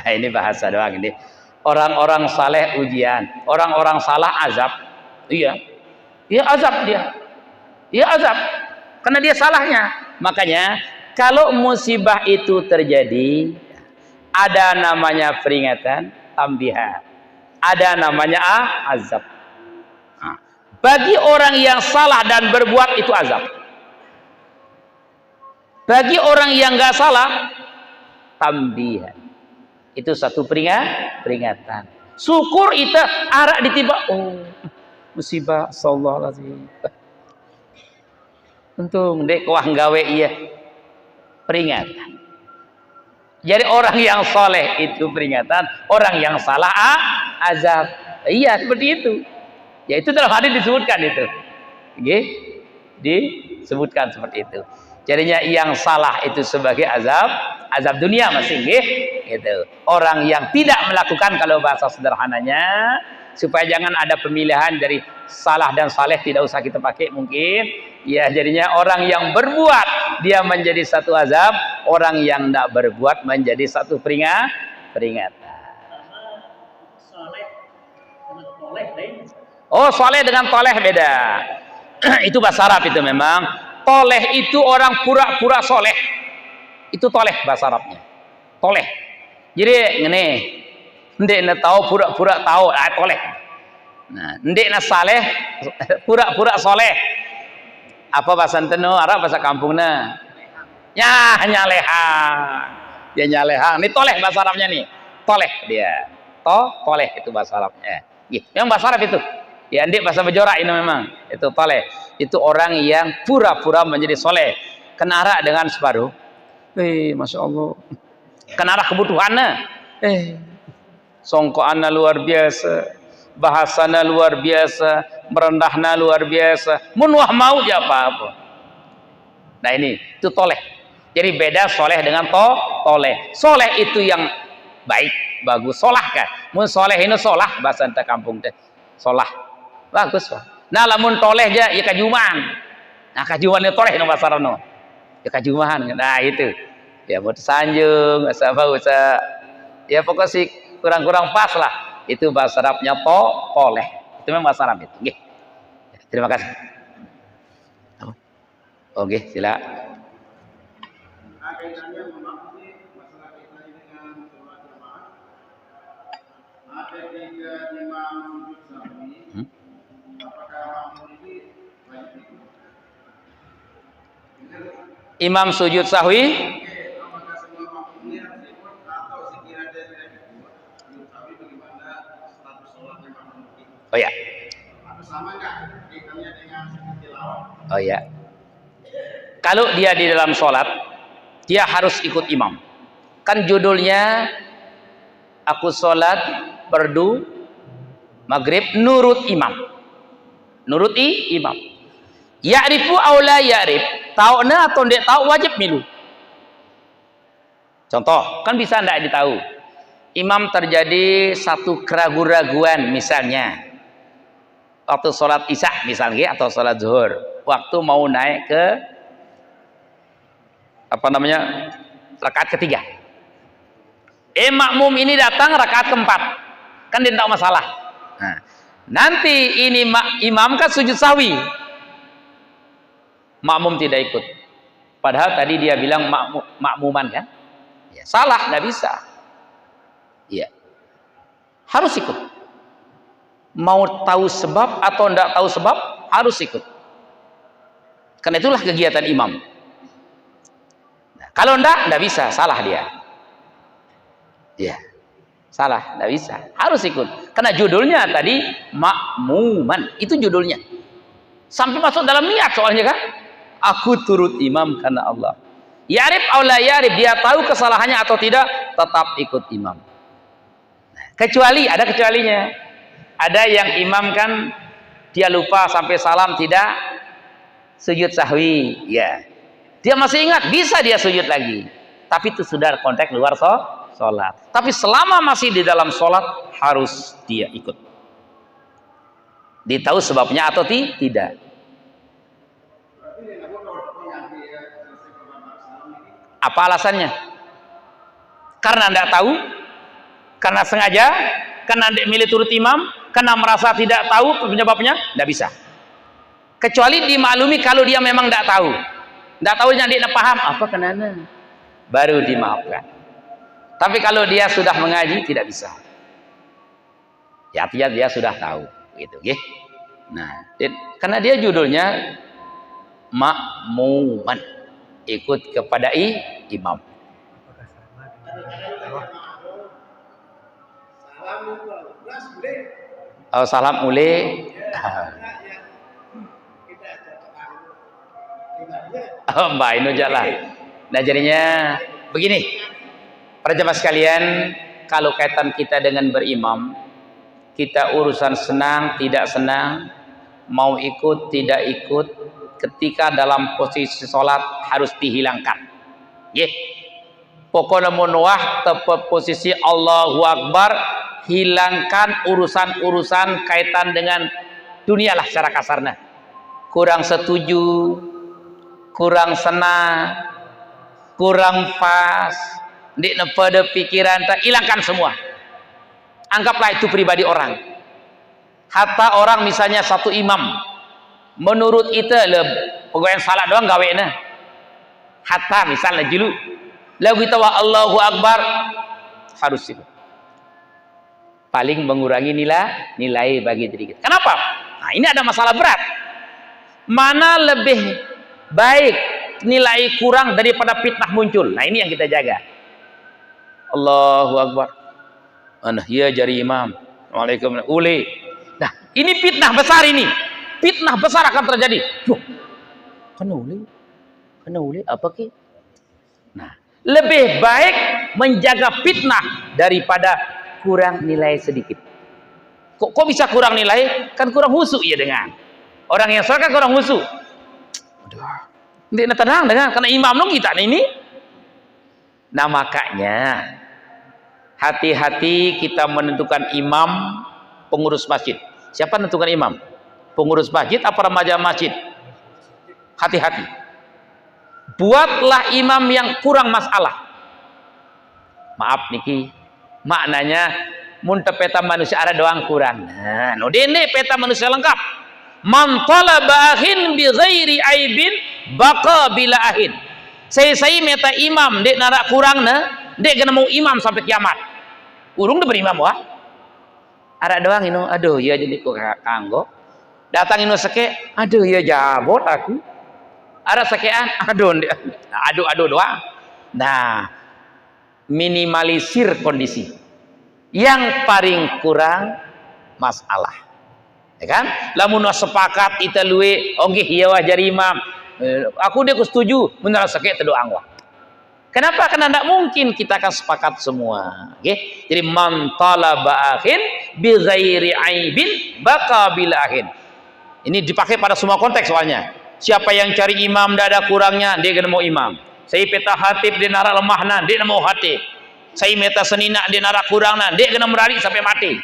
Nah, ini bahasa doang ini. Orang-orang saleh ujian, orang-orang salah azab. Iya. Iya azab dia. Iya azab. Karena dia salahnya. Makanya kalau musibah itu terjadi, ada namanya peringatan, tambihan. Ada namanya azab. Nah, bagi orang yang salah dan berbuat itu azab. Bagi orang yang nggak salah, tambihan. Itu satu peringatan. Syukur itu arak ditiba. Oh, musibah sallallahu alaihi. Untung dek wah gawe iya. Peringatan. Jadi orang yang soleh itu peringatan, orang yang salah azab. Iya seperti itu. Ya itu dalam hadis disebutkan itu. Nggih. Disebutkan seperti itu. Jadinya yang salah itu sebagai azab dunia masih nggih gitu. Orang yang tidak melakukan, kalau bahasa sederhananya, supaya jangan ada pemilihan dari salah dan saleh, tidak usah kita pakai mungkin. Ya, jadinya orang yang berbuat dia menjadi satu azab, orang yang tidak berbuat menjadi satu peringatan. Oh, soleh dengan toleh beda. Itu bahasa Arab itu memang. Toleh itu orang pura-pura soleh. Itu toleh bahasa Arabnya. Toleh. Jadi ngene, ndek na tahu pura-pura tahu, toleh. Nah, ndek na saleh pura-pura soleh. Apa bahasa tenu Arab, bahasa kampungnya? Ya, nyalehang. Dia nyalehang. Ini toleh bahasa Arabnya nih. Toleh dia. Toleh itu bahasa Arabnya. Yang bahasa Arab itu. Ya, ndek bahasa Bejora ini memang. Itu toleh. Itu orang yang pura-pura menjadi soleh. Kenara dengan separuh. Masya Allah. Kenara kebutuhannya. Songkoannya luar biasa. Bahasanya luar biasa. Merendahnya luar biasa. Menuah mau ya apa-apa. Nah ini. Itu toleh. Jadi beda soleh dengan toleh. Soleh itu yang baik. Bagus. Solah kan. Mun soleh ini solah. Bahasa ente kampung teh. Solah. Bagus Pak. Nah lamun toleh aja ya kajuman. Nah kajuman itu toleh no bahasa Arab no. Ya kajuman. Nah itu. Ya mau sanjung, apa usah. Ya pokoknya sih kurang-kurang pas lah. Itu bahasa Arabnya toleh. Itu memang bahasa Arab itu. Nggih. Terima kasih. Oke, sila. Kaitannya memaklumi masalah kita dengan sholat jamaah. Ada 3 imam sujud sahwi. Imam sujud sahwi. Apakah semua makmumnya ikut atau sekiranya tidak ikut? Sujud sahwi bagaimana status sholatnya makmum itu? Oh ya. Atau sama nggak kaitannya dengan sujud tilawah? Oh ya. Kalau dia di dalam sholat, dia harus ikut imam. Kan judulnya aku sholat fardu maghrib nurut imam. Nuruti imam. Ya'rifu aw la ya'rif. Tahu na atau tidak tahu wajib milu. Contoh, kan bisa tidak ditahu. Imam terjadi satu keraguan-raguan misalnya. Waktu sholat isya misalnya atau sholat zuhur. Waktu mau naik ke rakaat ketiga. Makmum ini datang rakaat keempat. kan dia tidak masalah. Nah, nanti ini imam kan sujud sahwi, makmum tidak ikut, padahal tadi dia bilang makmuman kan, ya, salah, nggak bisa, ya, harus ikut. Mau tahu sebab atau tidak tahu sebab harus ikut, karena itulah kegiatan imam. Nah, kalau tidak bisa, salah dia, ya, salah, tidak bisa, harus ikut, karena judulnya tadi makmuman, itu judulnya, sampai masuk dalam niat soalnya kan, aku turut imam karena Allah. Yarib aula yarib, dia tahu kesalahannya atau tidak, tetap ikut imam. Nah, kecuali ada kecualinya. Ada yang imam kan dia lupa sampai salam tidak sujud sahwi, ya, dia masih ingat, bisa dia sujud lagi, tapi itu sudah konteks luar sholat. Tapi selama masih di dalam sholat harus dia ikut, ditahu sebabnya atau tidak. Apa alasannya? Karena tidak tahu, karena sengaja, karena tidak milih turut imam, karena merasa tidak tahu penyebabnya, tidak bisa. Kecuali dimaklumi kalau dia memang tidak tahu, dia paham apa kenana, baru dimaafkan. Tapi kalau dia sudah mengaji tidak bisa. Ya, artinya dia sudah tahu, gitu, ya. Nah, karena dia judulnya makmuman, ikut kepada imam. Oh, salam ule. Oh, Mbak Inu jalan. Nah, jadinya begini, para jemaah sekalian, kalau kaitan kita dengan berimam, kita urusan senang tidak senang, mau ikut tidak ikut, ketika dalam posisi sholat harus dihilangkan. Yeah. Pokoknya menuah tepat posisi Allahu Akbar, hilangkan urusan-urusan kaitan dengan dunia lah secara kasarnya. Kurang setuju, kurang senang, kurang pas, di pada pikiran, hilangkan semua. Anggaplah itu pribadi orang. Hatta orang misalnya satu imam, menurut itu pegawai salat doang gawena. Hatta misalnya julu, lagu kita wa Allahu Akbar harus itu. Paling mengurangi nilai bagi diri kita. Kenapa? Nah, ini ada masalah berat. Mana lebih baik nilai kurang daripada fitnah muncul? Nah, ini yang kita jaga. Allahu Akbar. Ana ya jari imam. Waalaikumsalam. Uli. Nah, ini fitnah besar ini. Fitnah besar akan terjadi. Kena uli apa ki? Nah, lebih baik menjaga fitnah daripada kurang nilai sedikit. Kok bisa kurang nilai? Kan kurang husu ya dengan orang yang sholat kan kurang husu. Aduh, tidak tenang dengan karena imam dong kita ini. Nah, makanya hati-hati kita menentukan imam, pengurus masjid. Siapa menentukan imam? Pengurus masjid apa remaja masjid? Hati-hati. Buatlah imam yang kurang masalah. Maaf niki, maknanya muntah peta manusia ada doang kurang. Nah, no dene peta manusia lengkap. Man talaba ahin bi ghairi aibin baqa bila ahin. Saya meta imam dek narak kurang na, dek kena mau imam sampai kiamat. Urung deh berimam wah. Ada doang ino, aduh ya jadi kok kanggo. Datang ino seke, aduh ya jabot aku. Ada sekean, aduh doang. Nah, minimalisir kondisi. Yang paling kurang masalah. Ya kan? Lamun sepakat kita luwe, oke iya wah jari imam. Aku dia setuju, benar sekek terdoang wah. Kenapa? Karena tidak mungkin kita akan sepakat semua. Okay? Jadi man talaba akhin bi ghairi aibin baqa bil akhin. Ini dipakai pada semua konteks soalnya. Siapa yang cari imam tidak ada kurangnya, dia kena mau imam. Saya peta hatib dia narak lemahna, dia kena mau hatib. Saya meta senina dia narak kurangna, dia kena merari sampai mati.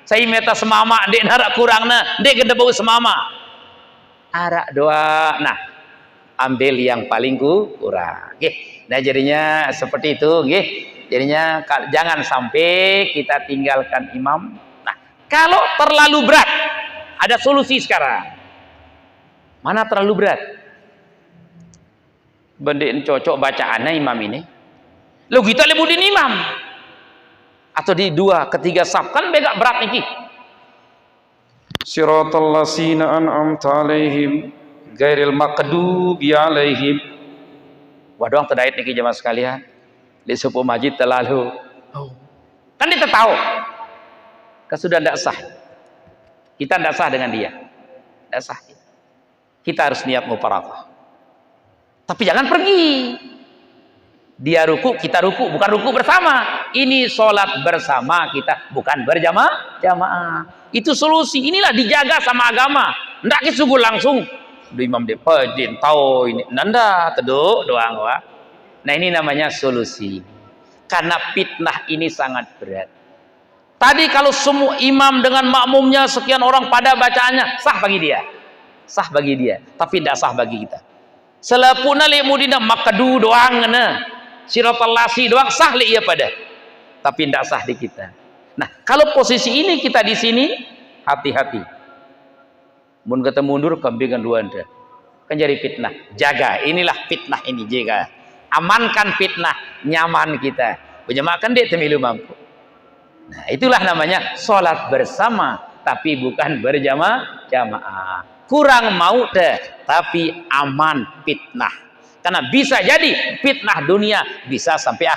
Saya meta semama dia narak kurangna, dia kena bau semama. Arak doa. Nah, ambil yang paling kurang. Okay. Nah, jadinya seperti itu. Okay. Jadinya jangan sampai kita tinggalkan imam. Nah, kalau terlalu berat, ada solusi sekarang. Mana terlalu berat? Bendik cocok bacaannya imam ini. Lo kita lebudin imam. Atau di 2, ketiga saf kan begak berat niki. Siratal ladzina an'amta alaihim ghairil maghdubi alaihim. Waduh terdait niki jemaah sekalian. Di subuh majid terlalu. Kan kita tahu. Kan sudah tidak sah. Kita tidak sah dengan dia. Tidak sah. Kita harus niat muparakah. Tapi jangan pergi. Dia ruku, kita ruku, bukan ruku bersama. Ini sholat bersama kita, bukan berjamaah. Itu solusi. Inilah dijaga sama agama. Ndak kisugul langsung. Duh imam dia pejin tahu ini. Nanda teduk doang wah. Nah ini namanya solusi. Karena fitnah ini sangat berat. Tadi kalau semua imam dengan makmumnya sekian orang pada bacaannya sah bagi dia. Sah bagi dia, tapi tidak sah bagi kita. Selepuna li mudina makadu doang ngene. Siratal lasi doang sah li ia pada. Tapi tidak sah di kita. Nah, kalau posisi ini kita di sini, hati-hati. Mun kata mundur kambingan dua Anda. Kan jadi fitnah. Jaga, inilah fitnah ini, jaga. Amankan fitnah, nyaman kita. Penyemakan dia temilu mampu. Nah, itulah namanya sholat bersama, tapi bukan berjamaah. Kurang mau deh, tapi aman fitnah. Karena bisa jadi fitnah dunia bisa sampai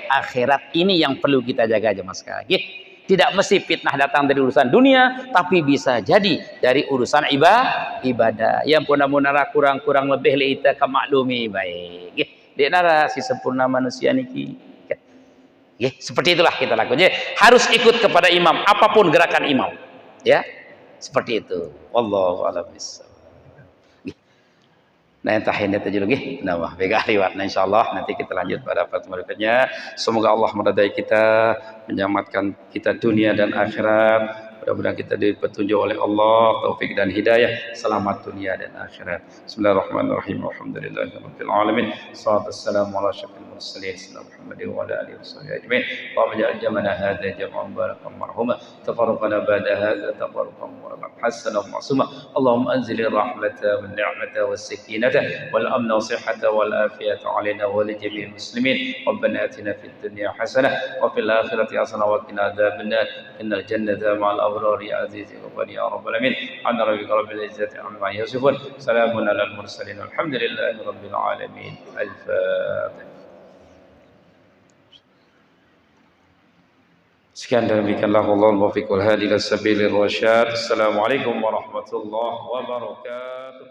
akhirat. Ini yang perlu kita jaga jemaah sekalian. Tidak mesti fitnah datang dari urusan dunia, tapi bisa jadi dari urusan ibadah. Yang puna-munara kurang lebih kita kemaklumi baik. Dia nara si sempurna manusia niki. Seperti itulah kita lakukan. Harus ikut kepada imam apapun gerakan imam. Ya. Seperti itu. Wallahu a'lam bishawab. Nah, tahiyyat aja lagi. Nah, begah liwat. Nah, insyaallah nanti kita lanjut pada pertemuan berikutnya. Semoga Allah meridai kita, menyelamatkan kita dunia dan akhirat. Mudah-mudahan kita diberi petunjuk oleh Allah, taufik dan hidayah, selamat dunia dan akhirat. Bismillahirrahmanirrahim. Alhamdulillahirabbil alamin. Wassalatu wassalamu ala asyrofil mursalin sayyidina Muhammadin wa ala alihi washabihi ajmain. Allahumma ja'al jamana hadza jam'an barakan marhuma, tafarraqana ba'da hadza tafarraqan mubarakan hasanan ma'suma. Allahumma anzil rahmata wan ni'mata was sakinata wal amna was sihhata wal afiyata 'alaina wa li jami'il muslimin. Rabbana atina fid dunya hasanah wa fil akhirati hasanah wa qina adzabannar. Innal jannata ma'al أبرار يا عزيزي غفار يا رب العالمين. عن ربك رب العزة عما يصفون. سلام على المرسلين والحمد لله رب العالمين. الفاتحة. Sekian demikianlah Allah muwaffiq wal hadi ila sabilir rasyad. Assalamualaikum warahmatullahi wabarakatuh.